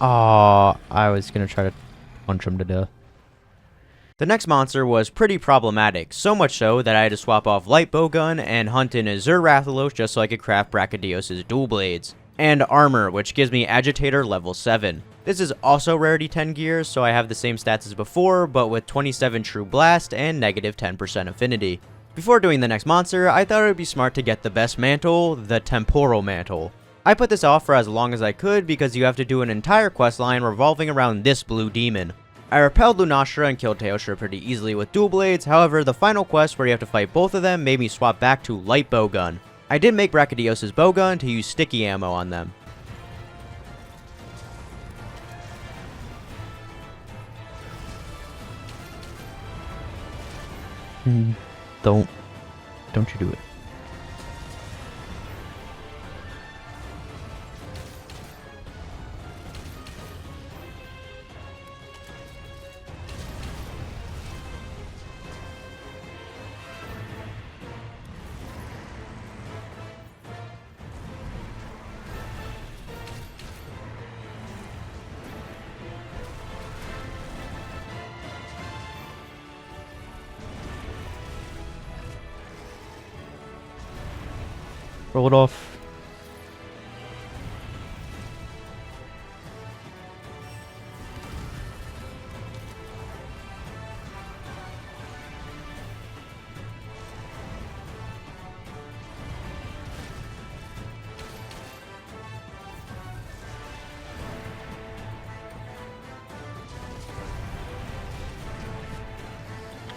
Oh, I was gonna try to punch him to death. The next monster was pretty problematic, so much so that I had to swap off Light Bowgun and hunt in Azure Rathalos just so I could craft Brachydios' dual blades. And armor, which gives me Agitator level 7. This is also rarity 10 gear, so I have the same stats as before, but with 27 true blast and negative 10% affinity. Before doing the next monster, I thought it would be smart to get the best mantle, the Temporal Mantle. I put this off for as long as I could because you have to do an entire questline revolving around this blue demon. I repelled Lunastra and killed Teostra pretty easily with dual blades, however the final quest where you have to fight both of them made me swap back to Light Bowgun. I did make Brachydios' bowgun to use sticky ammo on them. Don't you do it. Pull it off.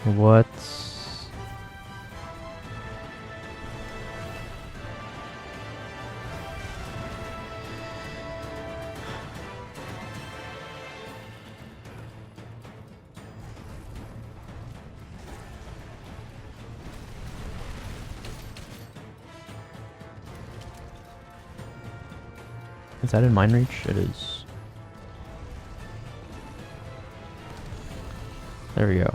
What? Is that in Mind Reach? It is. There we go.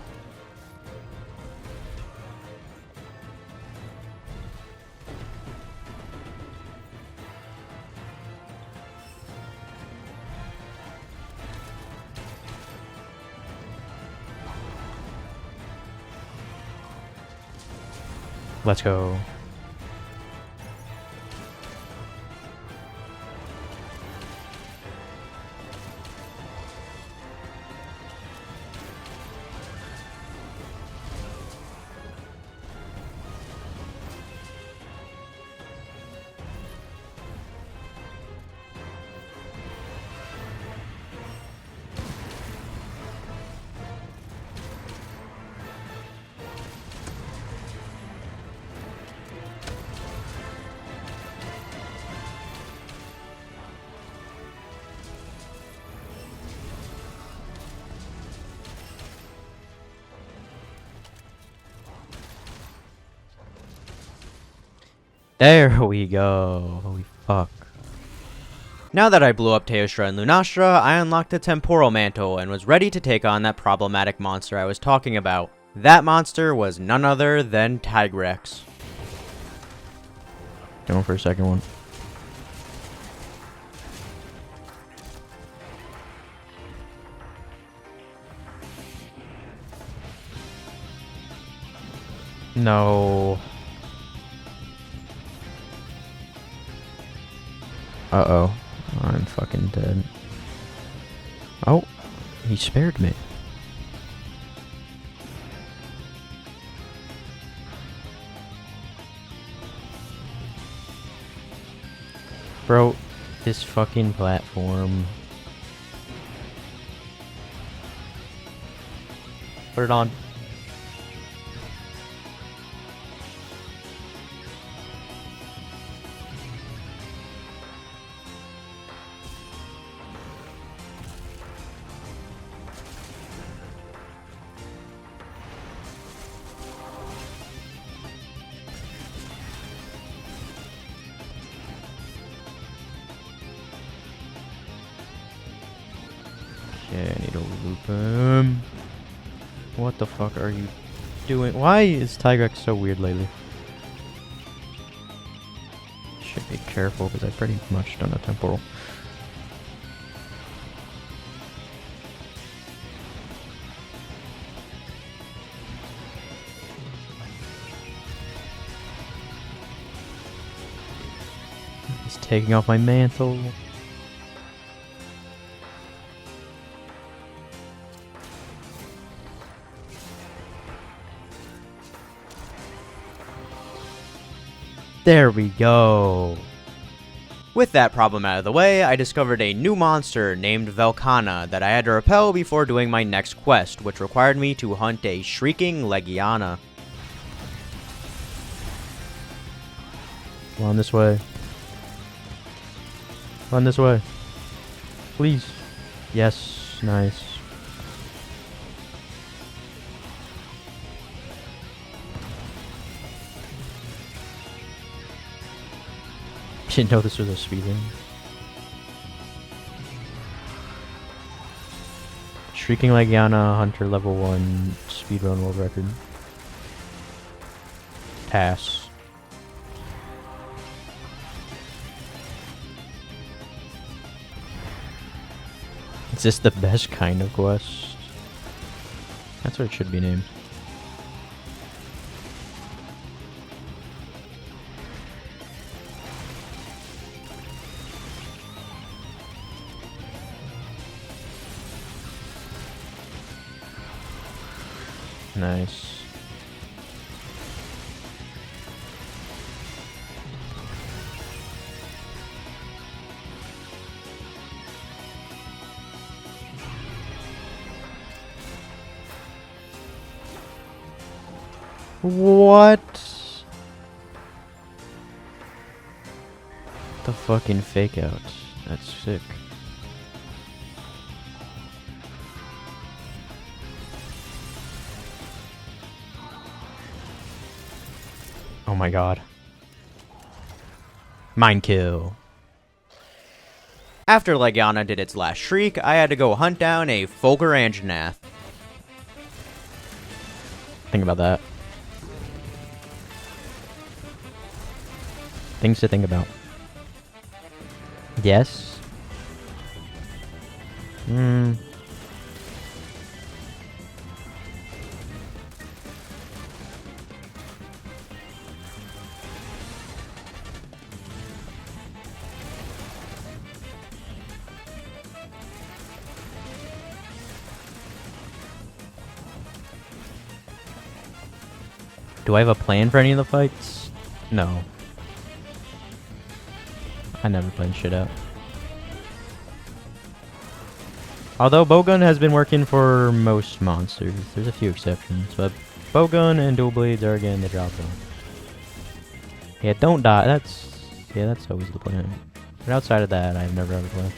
Let's go. There we go. Holy fuck. Now that I blew up Teostra and Lunastra, I unlocked the Temporal Mantle and was ready to take on that problematic monster I was talking about. That monster was none other than Tigrex. Going for a second one. No. Uh-oh. I'm fucking dead. Oh, he spared me. Bro, this fucking platform. Put it on. Okay, I need to loop him. What the fuck are you doing? Why is Tigrex so weird lately? Should be careful because I've pretty much done a temporal. He's taking off my mantle. There we go. With that problem out of the way, I discovered a new monster named Velkhana that I had to repel before doing my next quest, which required me to hunt a Shrieking Legiana. Run this way. Run this way. Please. Yes, nice. Didn't know this was a speedrun. Shrieking Legiana, Hunter level 1, speedrun world record. Pass. Is this the best kind of quest? That's what it should be named. Nice. What? The fucking fake out. That's sick. Oh my god. Mind kill. After Legiana did its last shriek, I had to go hunt down a Fulgur Anjanath. Think about that. Things to think about. Yes. Do I have a plan for any of the fights? No. I never plan shit out. Although Bowgun has been working for most monsters. There's a few exceptions, but Bowgun and Dual Blades are getting the job done. Yeah, don't die. That's always the plan. But outside of that, I've never had a plan.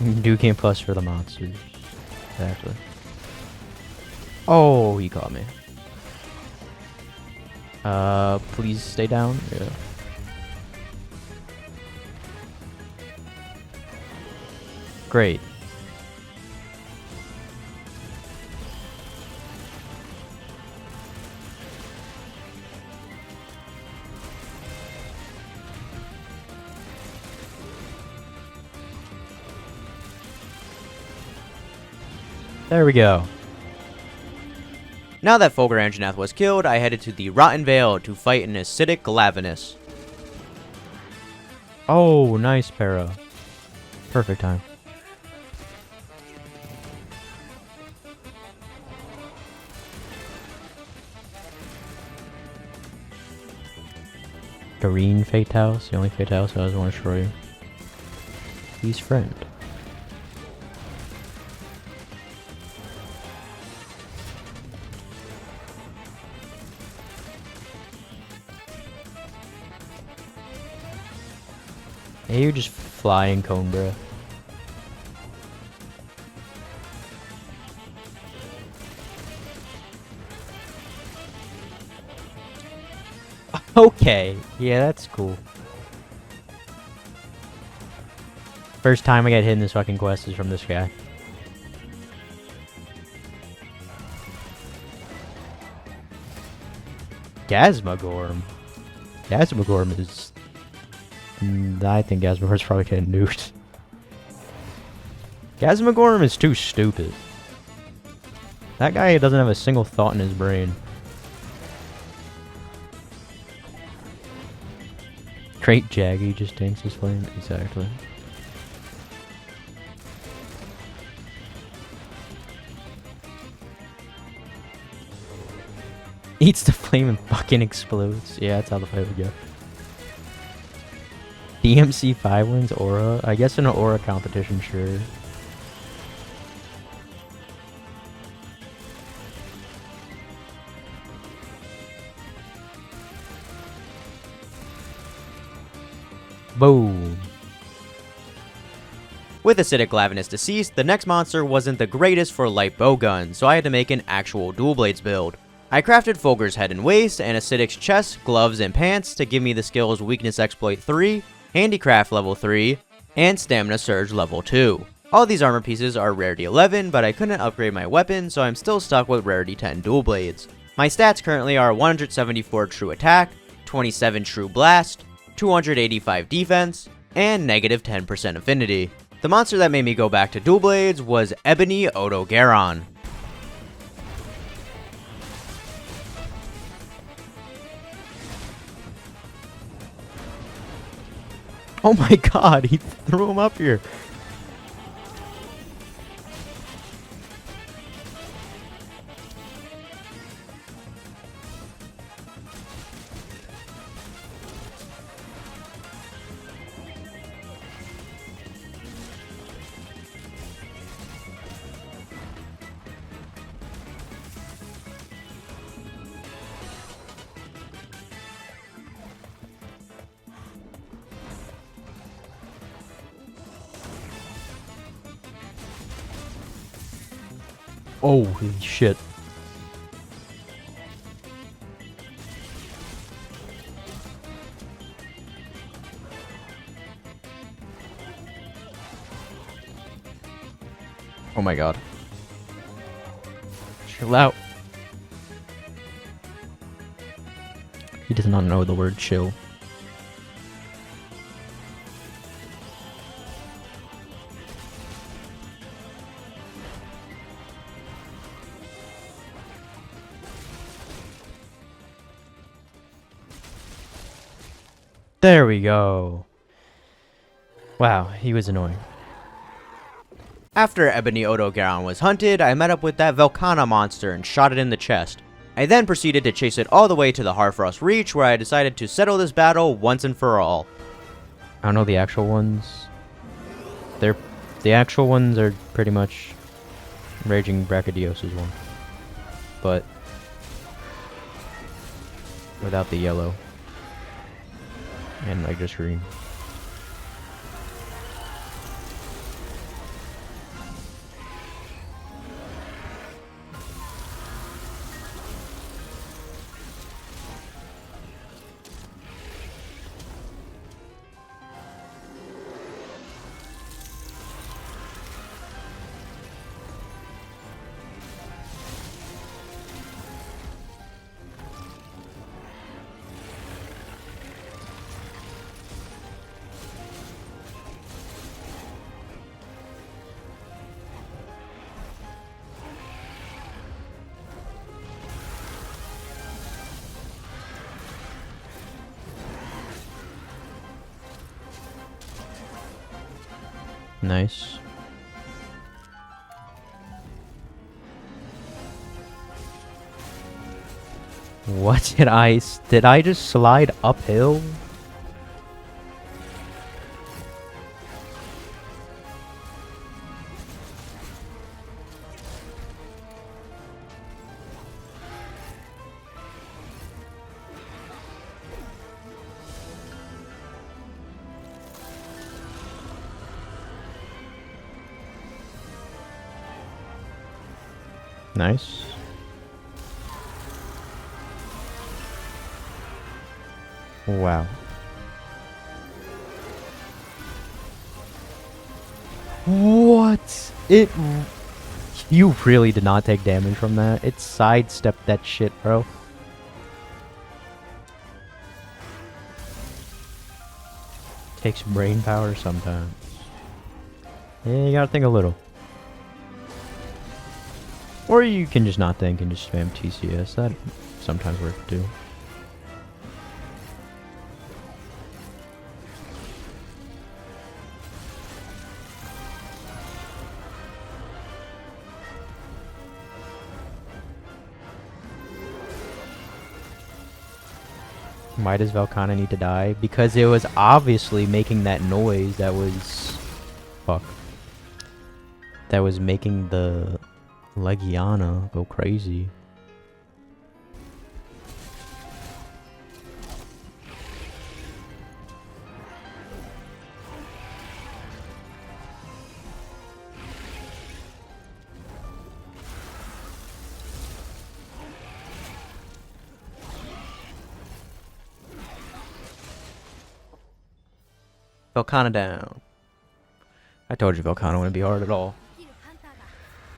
Duking plus for the monsters. Exactly. Oh, he caught me. Please stay down. Yeah. Great. There we go. Now that Fulgur Anjanath was killed, I headed to the Rotten Vale to fight an acidic Glavinus. Oh, nice para. Perfect time. Green Fatals, the only Fatals I always want to show you. He's friend. Hey, you're just flying cone, bro. Okay, yeah, that's cool. First time I get hit in this fucking quest is from this guy. Gasmagorm. Gasmagorm is... I think Gasmagorm's probably getting nuked. Gasmagorm is too stupid. That guy doesn't have a single thought in his brain. Great Jaggy just tanks his flame. Exactly. Eats the flame and fucking explodes. Yeah, that's how the fight would go. DMC 5 wins Aura? I guess in an Aura competition, sure. Boom. With acidic Glavinus deceased, the next monster wasn't the greatest for light bowgun, so I had to make an actual dual blades build. I crafted Fulgur's head and waist, and Acidic's chest, gloves, and pants to give me the skills Weakness Exploit 3, Handicraft level 3, and Stamina Surge level 2. All these armor pieces are rarity 11, but I couldn't upgrade my weapon, so I'm still stuck with rarity 10 dual blades. My stats currently are 174 true attack, 27 true blast, 285 defense, and negative 10% affinity. The monster that made me go back to dual blades was Ebony Odogaron. Oh my god, he threw him up here. Oh, shit. Oh my god. Chill out. He does not know the word chill. There we go. Wow, he was annoying. After Ebony Odogaron was hunted, I met up with that Velkhana monster and shot it in the chest. I then proceeded to chase it all the way to the Harfrost Reach, where I decided to settle this battle once and for all. I don't know the actual ones. The actual ones are pretty much Raging Brachydios is one. But without the yellow. And like just green. Nice. What did I just slide uphill? Nice. Wow. What? You really did not take damage from that. It sidestepped that shit, bro. Takes brain power sometimes. Yeah, you gotta think a little. Or you can just not think and just spam TCS. That sometimes works too. Why does Velkhana need to die? Because it was obviously making that noise that was... Fuck. That was making the... Legiana go crazy. Velkhana down. I told you Velkhana wouldn't be hard at all.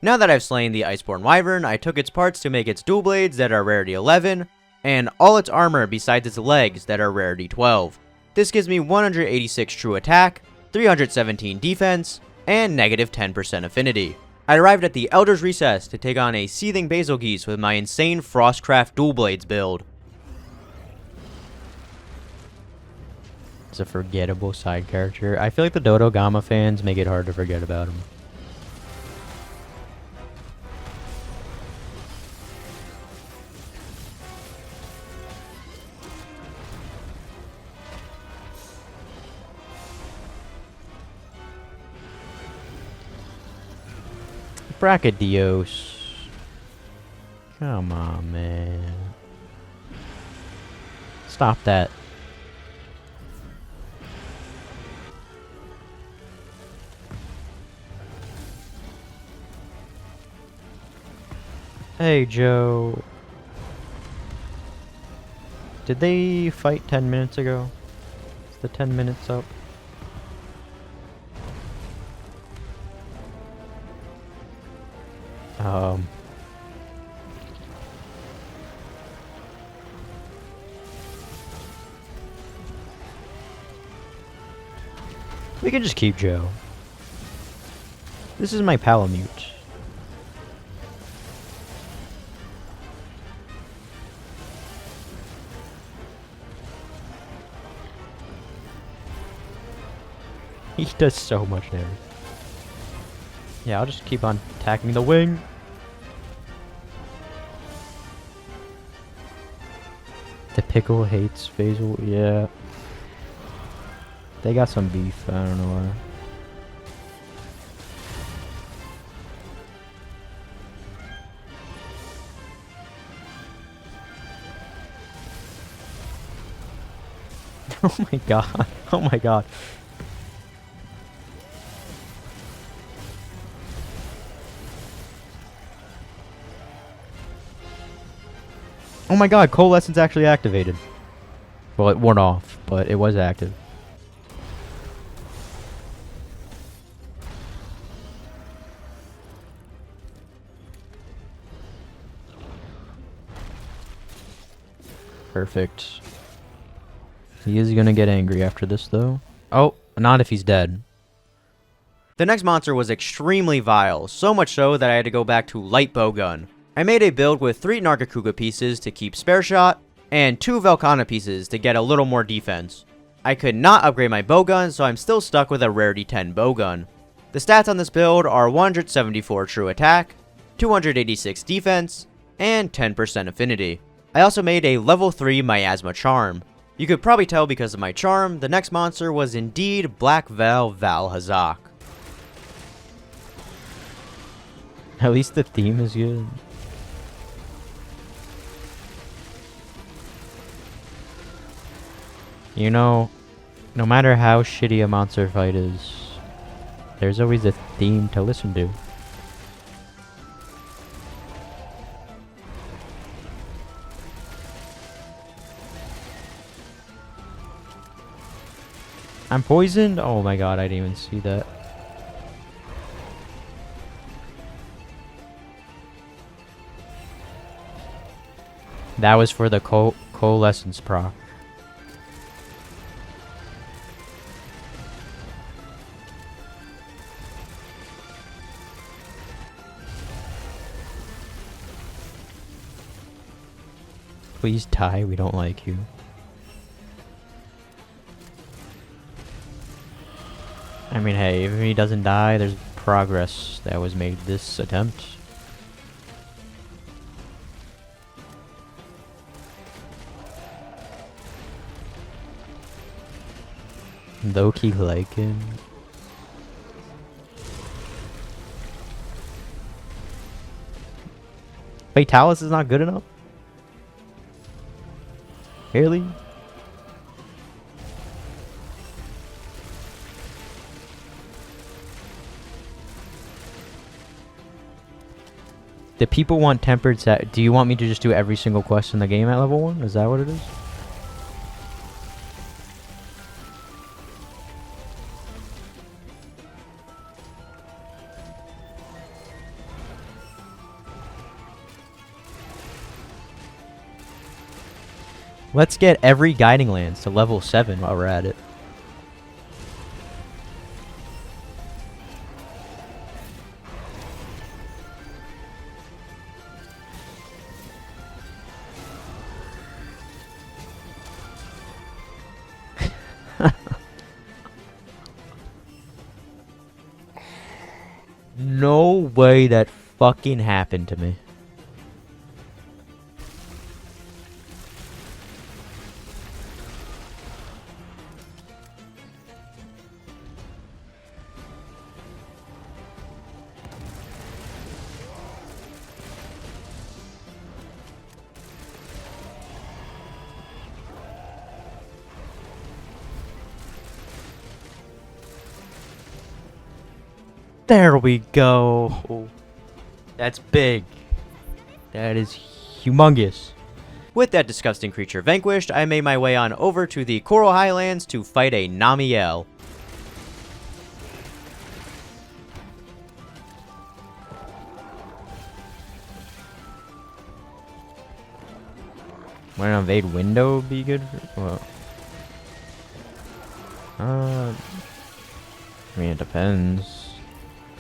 Now that I've slain the Iceborne Wyvern, I took its parts to make its dual blades that are rarity 11, and all its armor besides its legs that are rarity 12. This gives me 186 true attack, 317 defense, and negative 10% affinity. I arrived at the Elder's Recess to take on a Seething Bazelgeuse with my insane Frostcraft Dual Blades build. It's a forgettable side character. I feel like the Dodogama fans make it hard to forget about him. Brachydios. Come on, man. Stop that. Hey, Joe. Did they fight 10 minutes ago? Is the 10 minutes up? We can just keep Joe. This is my Palamute. He does so much damage. Yeah, I'll just keep on attacking the wing. The pickle hates Basil. Yeah. They got some beef. I don't know why. Oh my god. Oh my god. Oh my god, Coalescence actually activated. Well, it went off, but it was active. Perfect. He is gonna get angry after this, though. Oh, not if he's dead. The next monster was extremely vile, so much so that I had to go back to light bowgun. I made a build with 3 Nargacuga pieces to keep spare shot, and 2 Velkhana pieces to get a little more defense. I could not upgrade my bowgun, so I'm still stuck with a rarity 10 bowgun. The stats on this build are 174 true attack, 286 defense, and 10% affinity. I also made a level 3 Miasma Charm. You could probably tell because of my charm, the next monster was indeed Blackveil Vaal Hazak. At least the theme is good. You know, no matter how shitty a monster fight is, there's always a theme to listen to. I'm poisoned? Oh my god, I didn't even see that. That was for the Coalescence proc. Please die, we don't like you. I mean, hey, if he doesn't die, there's progress that was made this attempt. Low-key like him. Fatalis is not good enough? Really? The people want tempered set. Do you want me to just do every single quest in the game at level 1? Is that what it is? Let's get every Guiding Lands to level 7 while we're at it. No way that fucking happened to me. There we go. That's big. That is humongous. With that disgusting creature vanquished, I made my way on over to the Coral Highlands to fight a Namiel. Would an evade window be good? Well, I mean, it depends.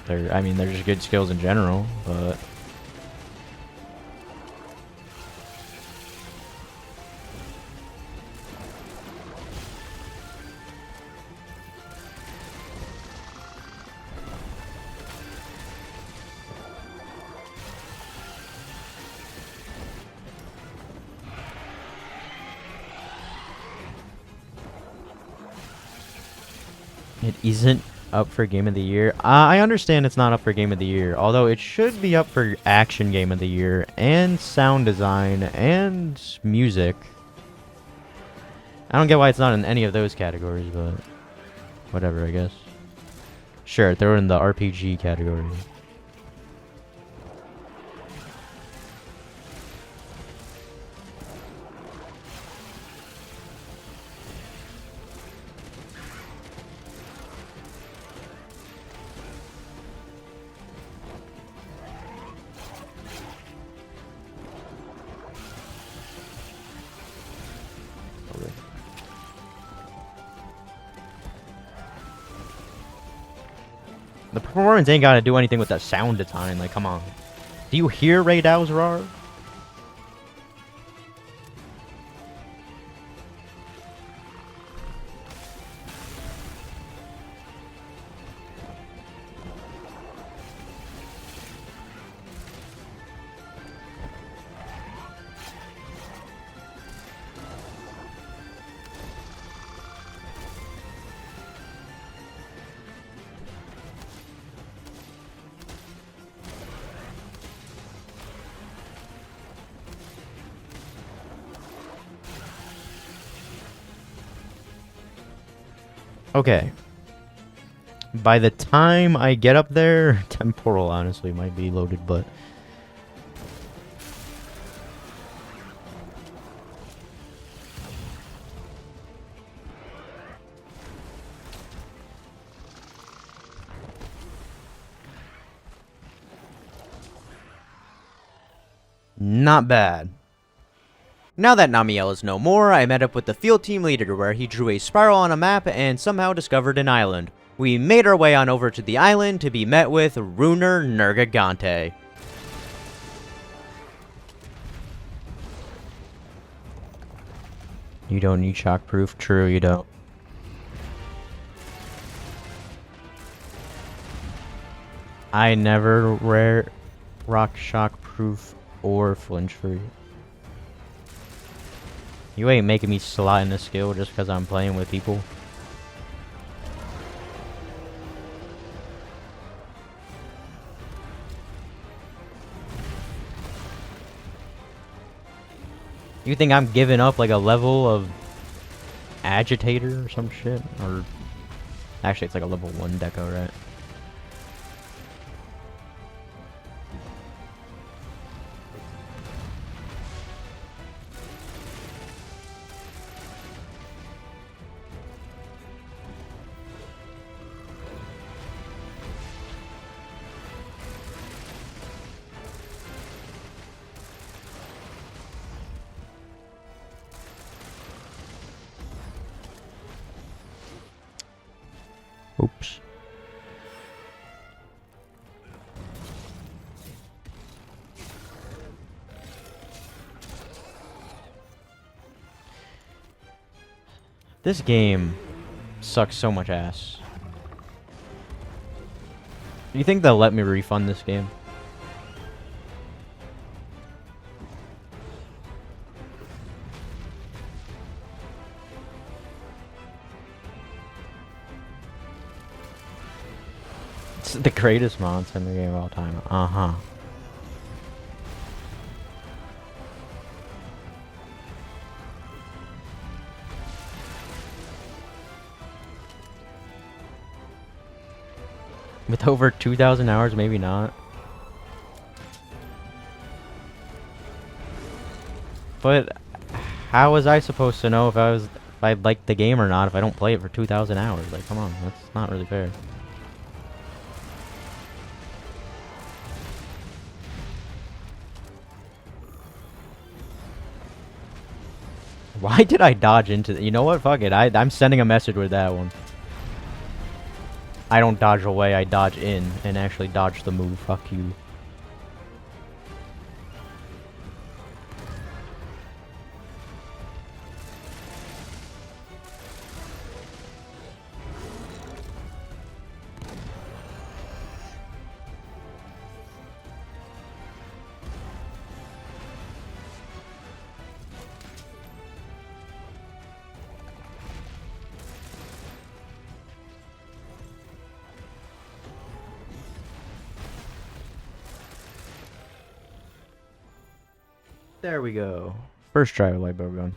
They're just good skills in general, but it isn't up for Game of the Year. I understand it's not up for Game of the Year, although it should be up for Action Game of the Year, and Sound Design, and Music. I don't get why it's not in any of those categories, but whatever, I guess. Sure, throw it in the RPG category. The performance ain't gotta do anything with the sound design, like, come on. Do you hear Ray Dow's roar? Okay. By the time I get up there, Temporal honestly might be loaded, but not bad. Now that Namiel is no more, I met up with the field team leader where he drew a spiral on a map and somehow discovered an island. We made our way on over to the island to be met with Runer Nergigante. You don't need shockproof. True, you don't. I never rock shockproof or flinch free. You ain't making me slot in the skill just because I'm playing with people. You think I'm giving up like a level of agitator or some shit? Or actually it's like a level 1 deco, right? Oops. This game sucks so much ass. Do you think they'll let me refund this game? It's the greatest monster in the game of all time. Uh-huh. With over 2,000 hours, maybe not. But how was I supposed to know if I liked the game or not if I don't play it for 2,000 hours? Like, come on, that's not really fair. Why did I dodge into you know what? Fuck it. I'm sending a message with that one. I don't dodge away, I dodge in and actually dodge the move. Fuck you. There we go. First try with light bowgun.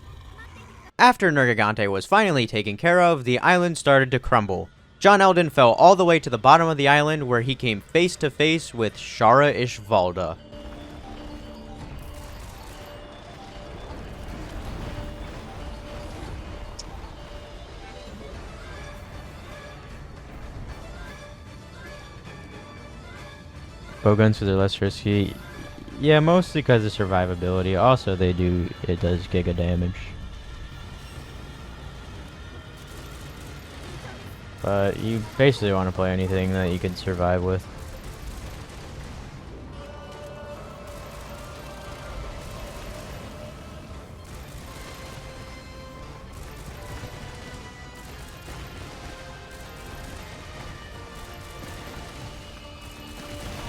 After Nergigante was finally taken care of, the island started to crumble. John Elden fell all the way to the bottom of the island where he came face to face with Shara Ishvalda. Bowguns because they're less risky. Yeah, mostly because of survivability. Also, it does giga damage. But you basically want to play anything that you can survive with.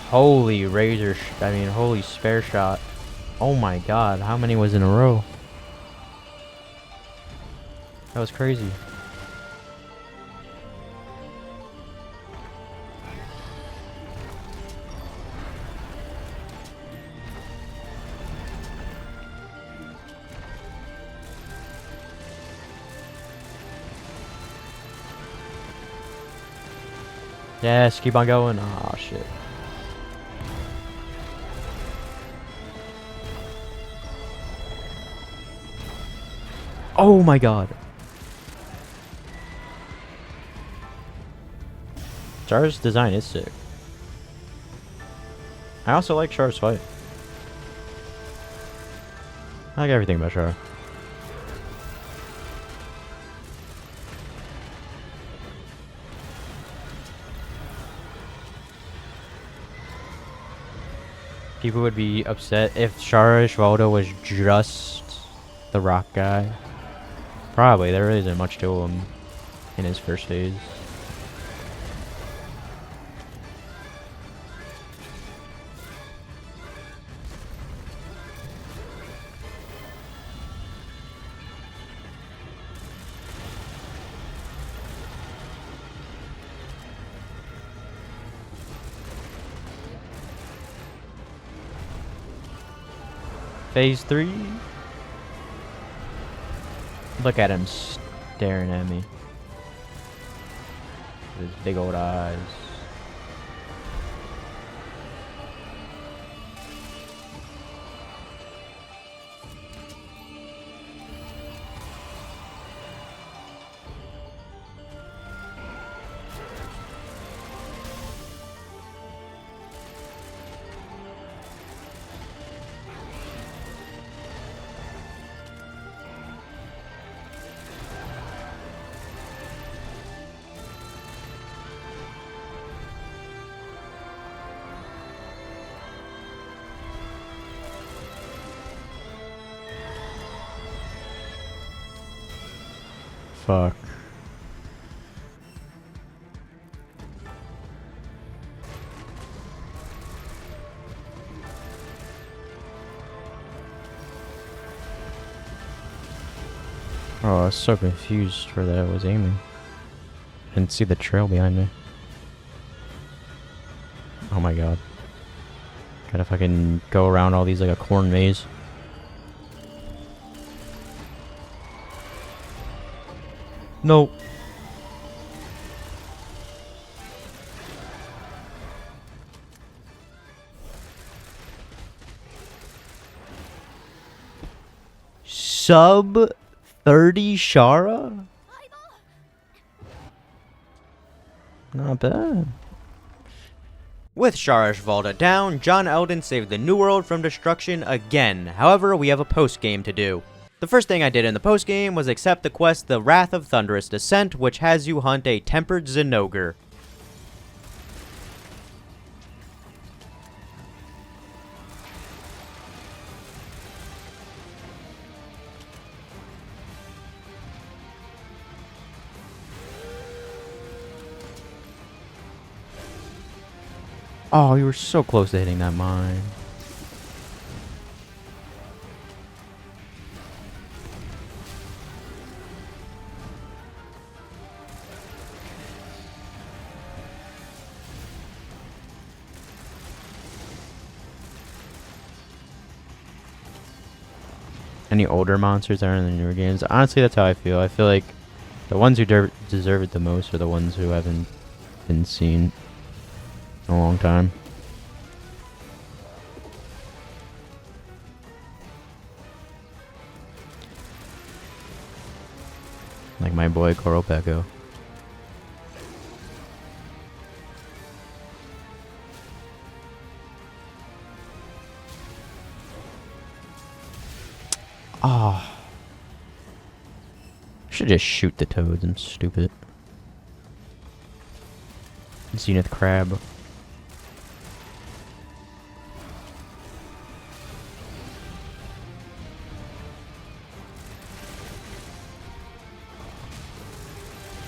Holy holy spare shot. Oh my god, how many was in a row? That was crazy. Yes, keep on going. Oh shit. Oh my god. Chara's design is sick. I also like Chara's fight. I like everything about Shara. People would be upset if Shara Ishvalda was just the rock guy. Probably, there isn't much to him in his first phase. Phase 3. Look at him staring at me. With his big old eyes. Fuck. Oh, I was so confused where that was aiming. I didn't see the trail behind me. Oh my god. Gotta fucking go around all these like a corn maze. No. Sub 30 Shara? Not bad. With Shara Ishvalda down, John Elden saved the New World from destruction again. However, we have a post-game to do. The first thing I did in the post-game was accept the quest The Wrath of Thunderous Descent, which has you hunt a Tempered Zinogre. Oh, you were so close to hitting that mine. Any older monsters that are in the newer games? Honestly, that's how I feel. I feel like the ones who deserve it the most are the ones who haven't been seen in a long time. Like my boy Koropeko. Ah. Should just shoot the toads. I'm stupid. Zenith crab.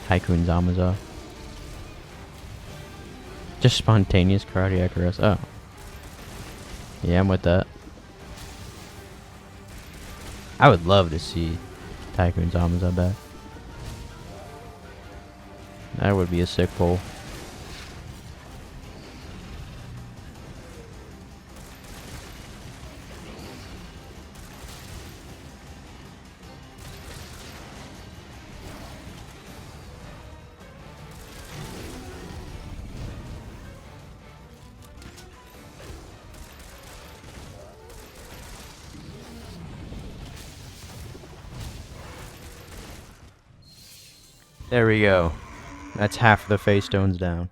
Tycoon Zamaza. Just spontaneous cardiac arrest. Oh. Yeah, I'm with that. I would love to see Tycoon Zamaza back. That would be a sick pull. There we go. That's half the face stones down.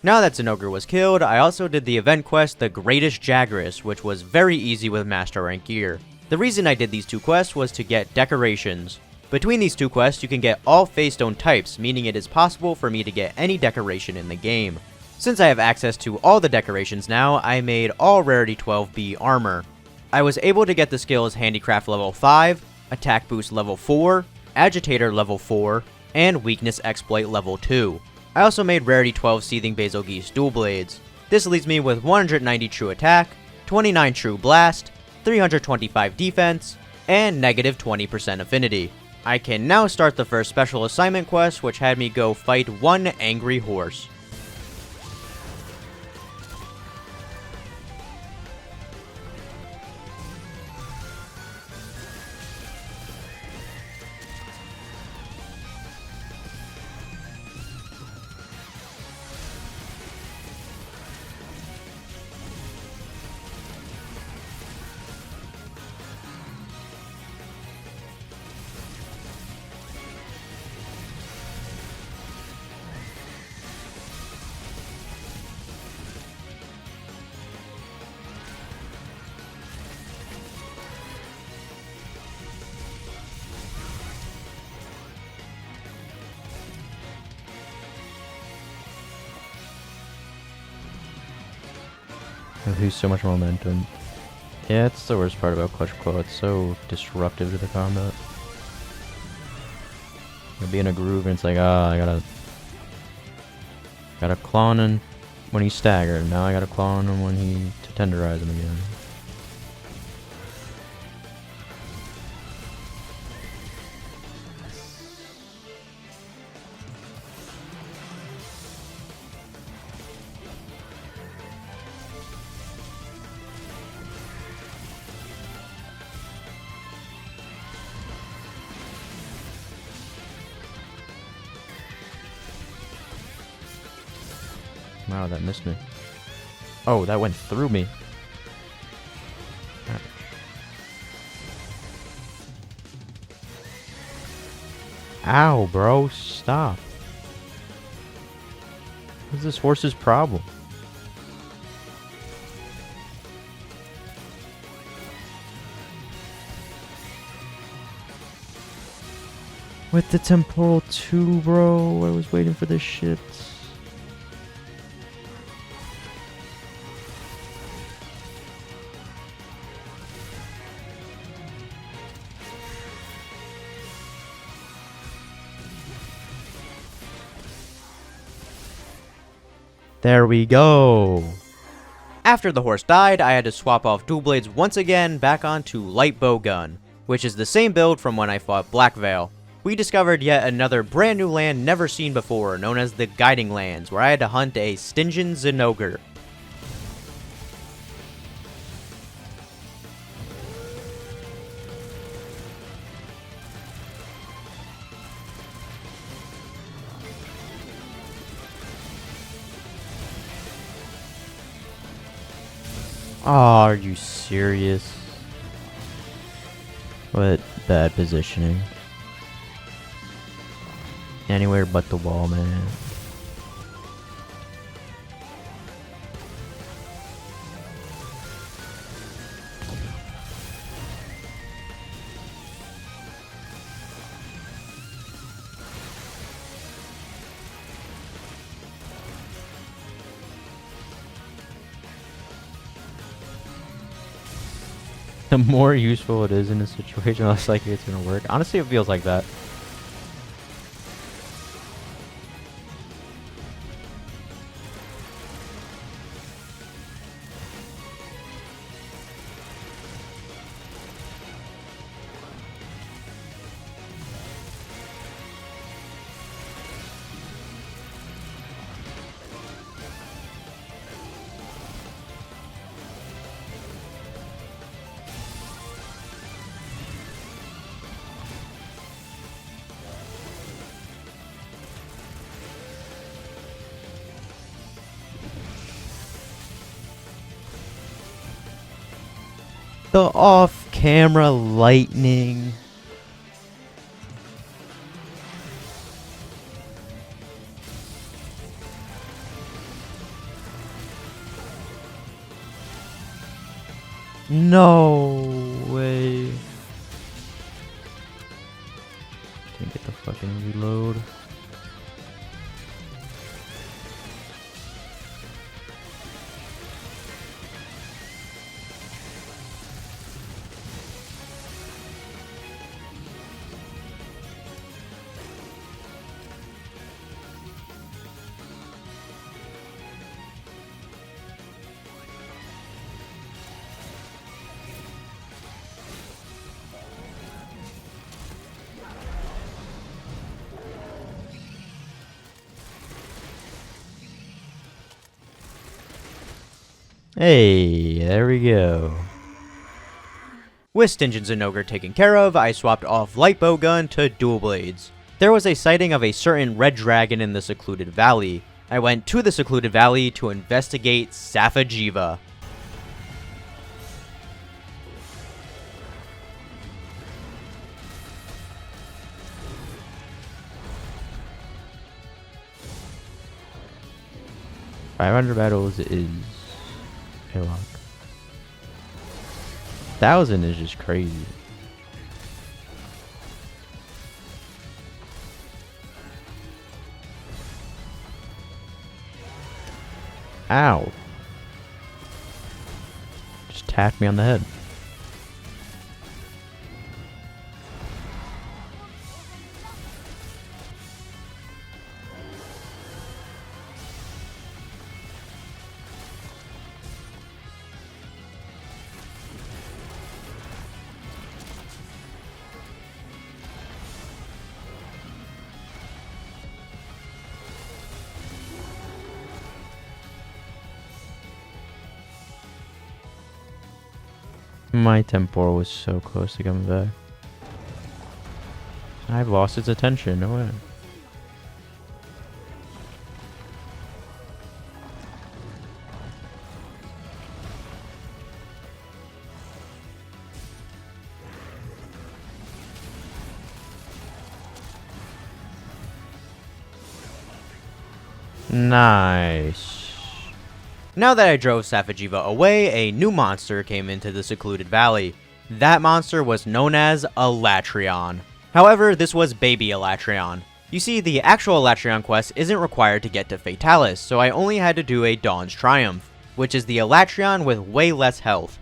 Now that Zinogre was killed, I also did the event quest The Greatest Jagras, which was very easy with Master Rank gear. The reason I did these two quests was to get decorations. Between these two quests, you can get all face stone types, meaning it is possible for me to get any decoration in the game. Since I have access to all the decorations now, I made all Rarity 12B armor. I was able to get the skills Handicraft level 5, Attack Boost level 4, Agitator level 4, and Weakness Exploit level 2. I also made Rarity 12 Seething Bazelgeuse dual blades. This leaves me with 190 true attack, 29 true blast, 325 defense, and negative 20% affinity. I can now start the first special assignment quest, which had me go fight one angry horse. I lose so much momentum. Yeah, it's the worst part about Clutch Claw. It's so disruptive to the combat. You'll be in a groove and it's like, I gotta claw on him when he's staggered. Now I gotta claw on him when to tenderize him again. Wow, that missed me. Oh, that went through me. Ouch. Ow, bro, stop. What's this horse's problem? With the temporal 2, bro. I was waiting for this shit. There we go. After the horse died, I had to swap off dual blades once again back onto light bow gun, which is the same build from when I fought Blackveil. We discovered yet another brand new land never seen before, known as the Guiding Lands, where I had to hunt a Stygian Zinogre. Oh, are you serious? What bad positioning. Anywhere but the wall, man. The more useful it is in a situation, the less likely it's gonna work. Honestly, it feels like that. The off-camera lightning. No way. Didn't get the fucking reload. Hey, there we go. With Stygian Zinogre taken care of, I swapped off light bow gun to dual blades. There was a sighting of a certain red dragon in the secluded valley. I went to the secluded valley to investigate Safi'jiiva. $500 battles is a lot. 1,000 is just crazy. Ow. Just tapped me on the head. My temporal was so close to coming back. I've lost its attention, no way. Nice. Now that I drove Safi'jiiva away, a new monster came into the secluded valley. That monster was known as Elatrion. However, this was baby Elatrion. You see, the actual Elatrion quest isn't required to get to Fatalis, so I only had to do a Dawn's Triumph, which is the Elatrion with way less health.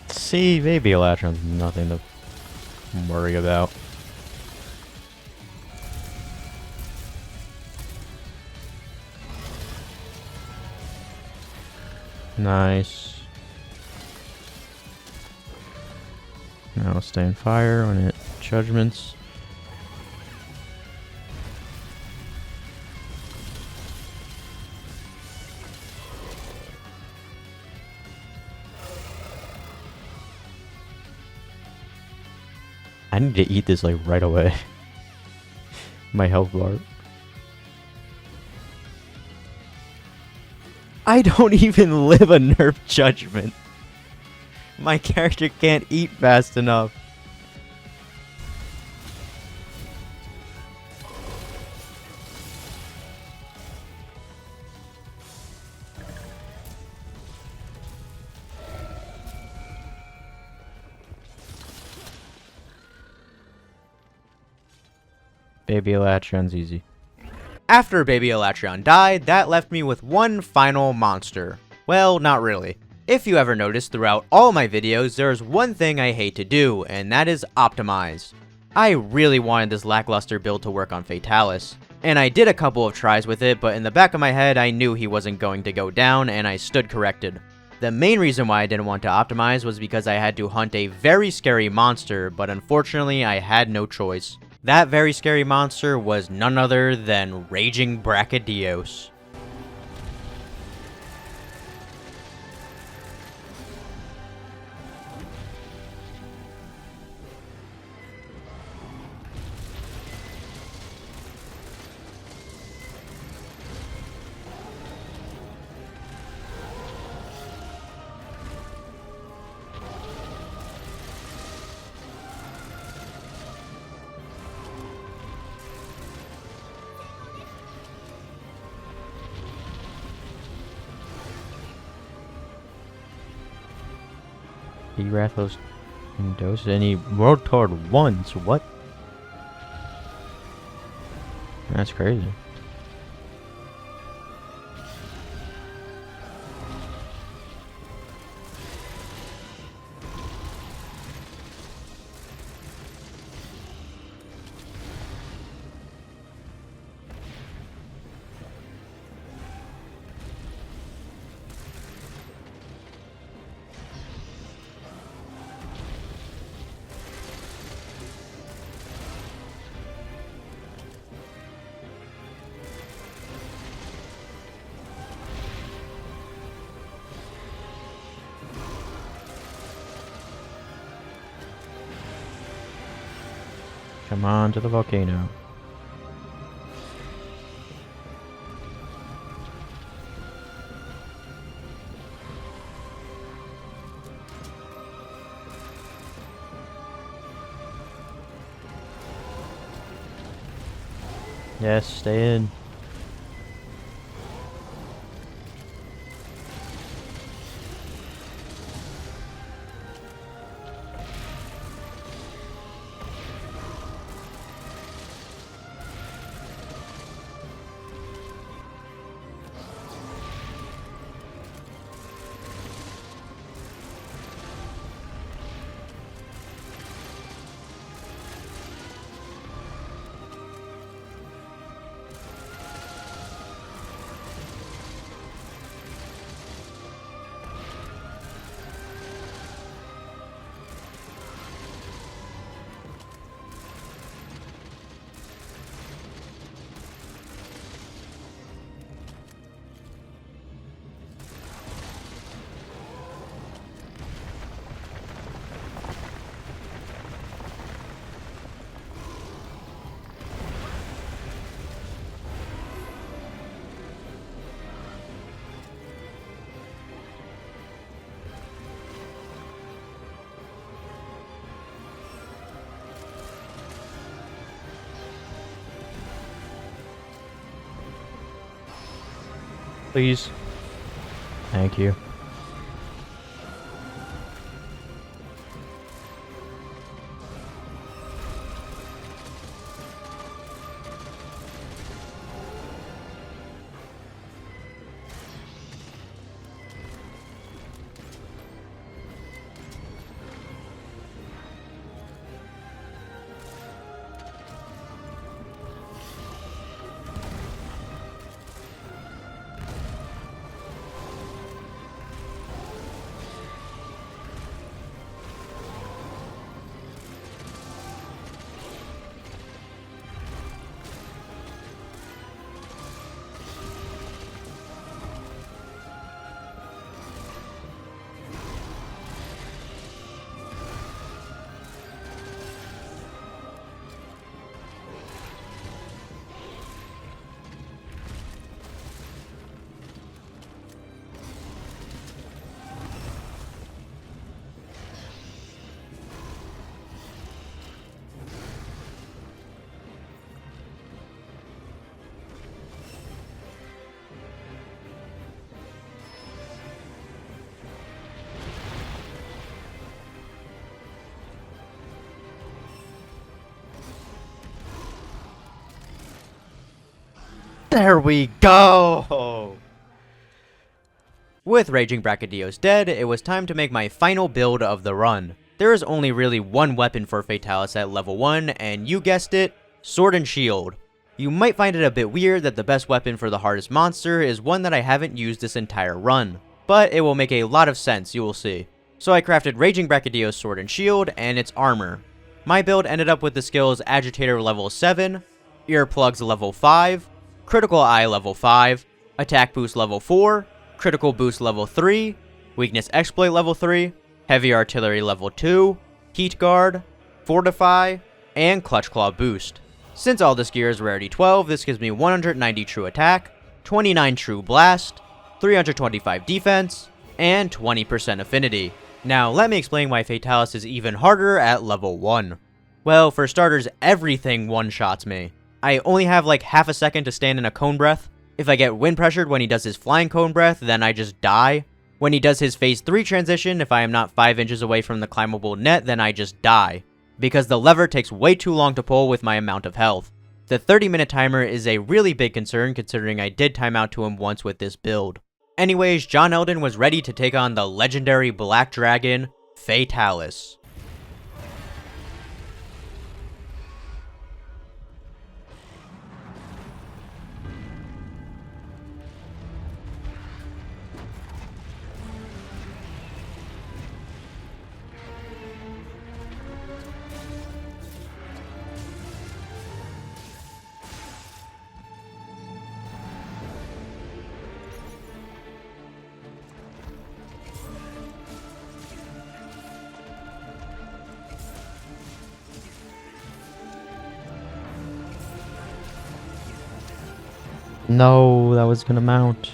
See, baby Elatron's nothing to worry about. Nice. Now stay in fire when it judgments. I need to eat this like right away. My health bar. I don't even live a nerf judgment. My character can't eat fast enough. Baby Elatrion's easy. After baby Elatrion died, that left me with one final monster. Well, not really. If you ever noticed throughout all my videos, there's one thing I hate to do, and that is optimize. I really wanted this lackluster build to work on Fatalis, and I did a couple of tries with it, but in the back of my head I knew he wasn't going to go down, and I stood corrected. The main reason why I didn't want to optimize was because I had to hunt a very scary monster, but unfortunately I had no choice. That very scary monster was none other than Raging Brachydios. He Rathalos and dose and he rolled toward once. What? That's crazy. Come on to the volcano. Yes, stay in. Please. Thank you. There we go! With Raging Brachydios dead, it was time to make my final build of the run. There is only really one weapon for Fatalis at level 1, and you guessed it, Sword and Shield. You might find it a bit weird that the best weapon for the hardest monster is one that I haven't used this entire run, but it will make a lot of sense, you will see. So I crafted Raging Brachydios Sword and Shield and its armor. My build ended up with the skills Agitator level 7, Earplugs level 5, Critical Eye level 5, Attack Boost level 4, Critical Boost level 3, Weakness Exploit level 3, Heavy Artillery level 2, Heat Guard, Fortify, and Clutch Claw Boost. Since all this gear is rarity 12, this gives me 190 true attack, 29 true blast, 325 defense, and 20% affinity. Now let me explain why Fatalis is even harder at level 1. Well, for starters, everything one-shots me. I only have like half a second to stand in a cone breath. If I get wind pressured when he does his flying cone breath, then I just die. When he does his phase 3 transition, if I am not 5 inches away from the climbable net, then I just die. Because the lever takes way too long to pull with my amount of health. The 30-minute timer is a really big concern considering I did time out to him once with this build. Anyways, John Elden was ready to take on the legendary Black Dragon, Fatalis. No, that was gonna mount.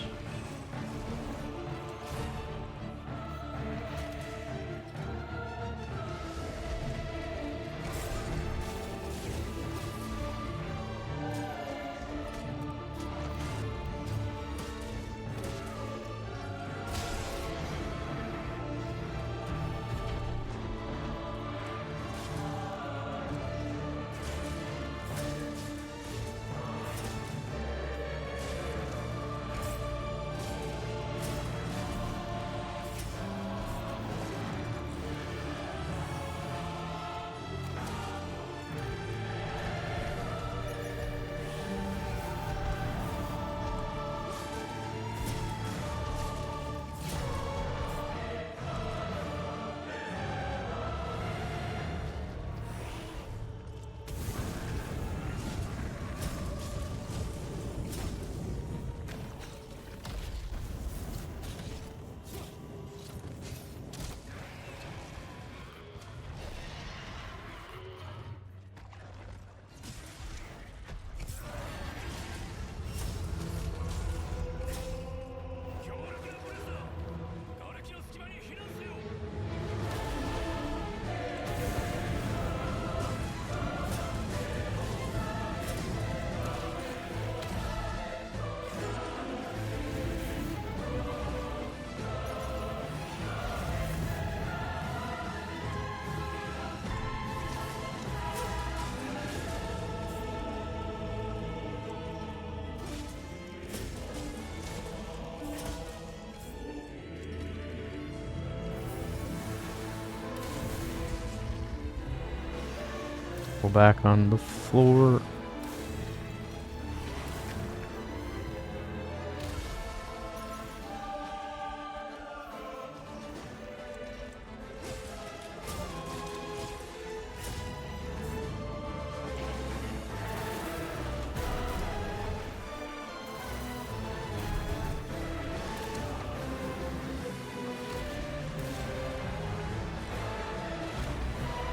Go back on the floor.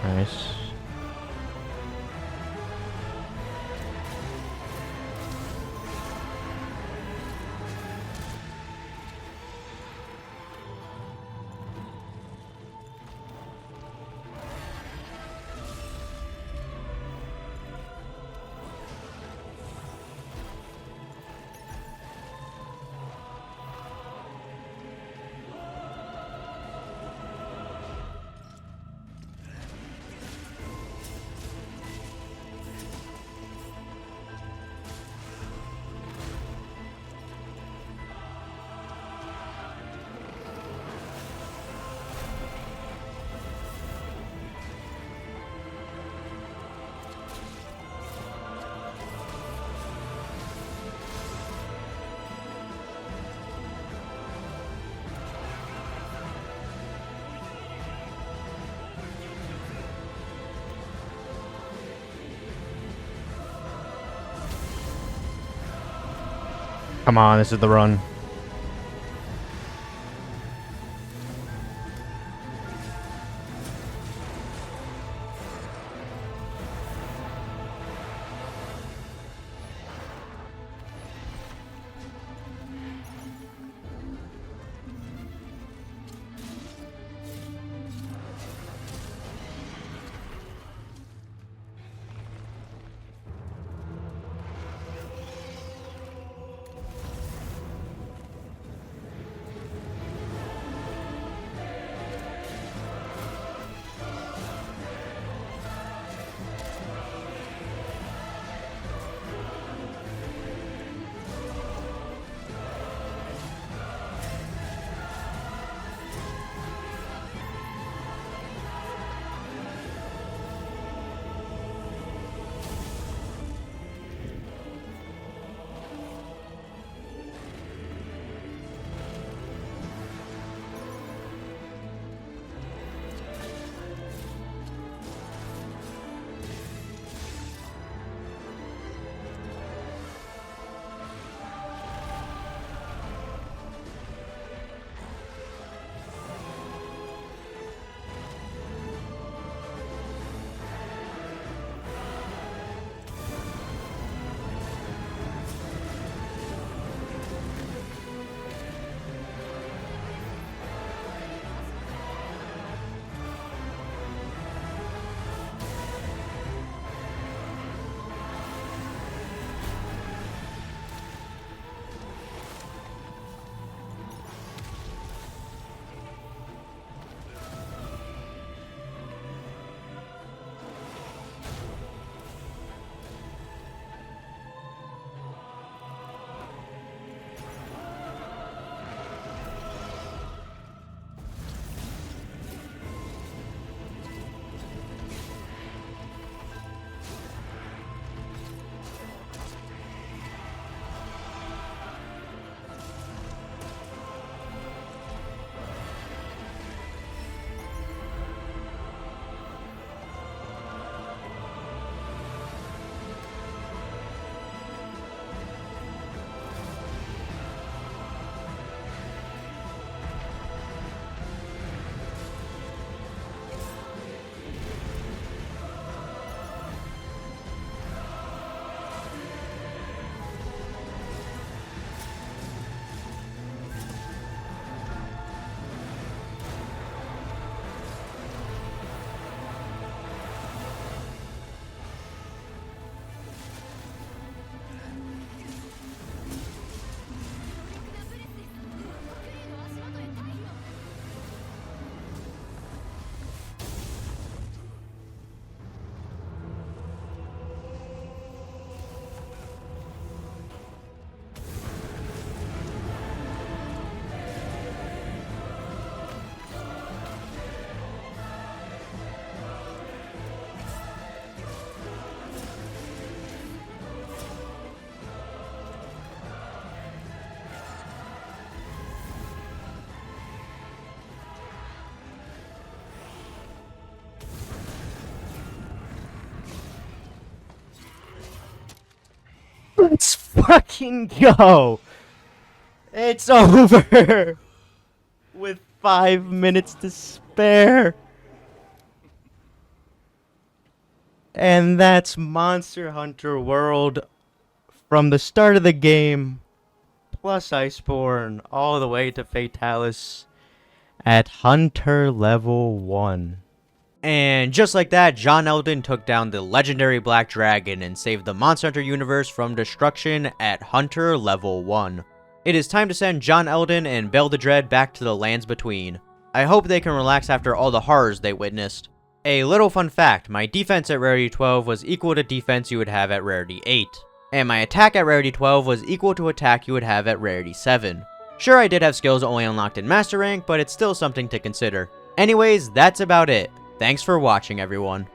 Nice. Come on, this is the run. Let's fucking go! It's over! With 5 minutes to spare. And that's Monster Hunter World from the start of the game, plus Iceborne, all the way to Fatalis at Hunter level 1. And just like that, John Elden took down the legendary Black Dragon and saved the Monster Hunter universe from destruction at Hunter level 1. It is time to send John Elden and Bel the Dread back to the lands between. I hope they can relax after all the horrors they witnessed. A little fun fact, my defense at rarity 12 was equal to defense you would have at rarity 8. And my attack at rarity 12 was equal to attack you would have at rarity 7. Sure, I did have skills only unlocked in Master Rank, but it's still something to consider. Anyways, that's about it. Thanks for watching, everyone.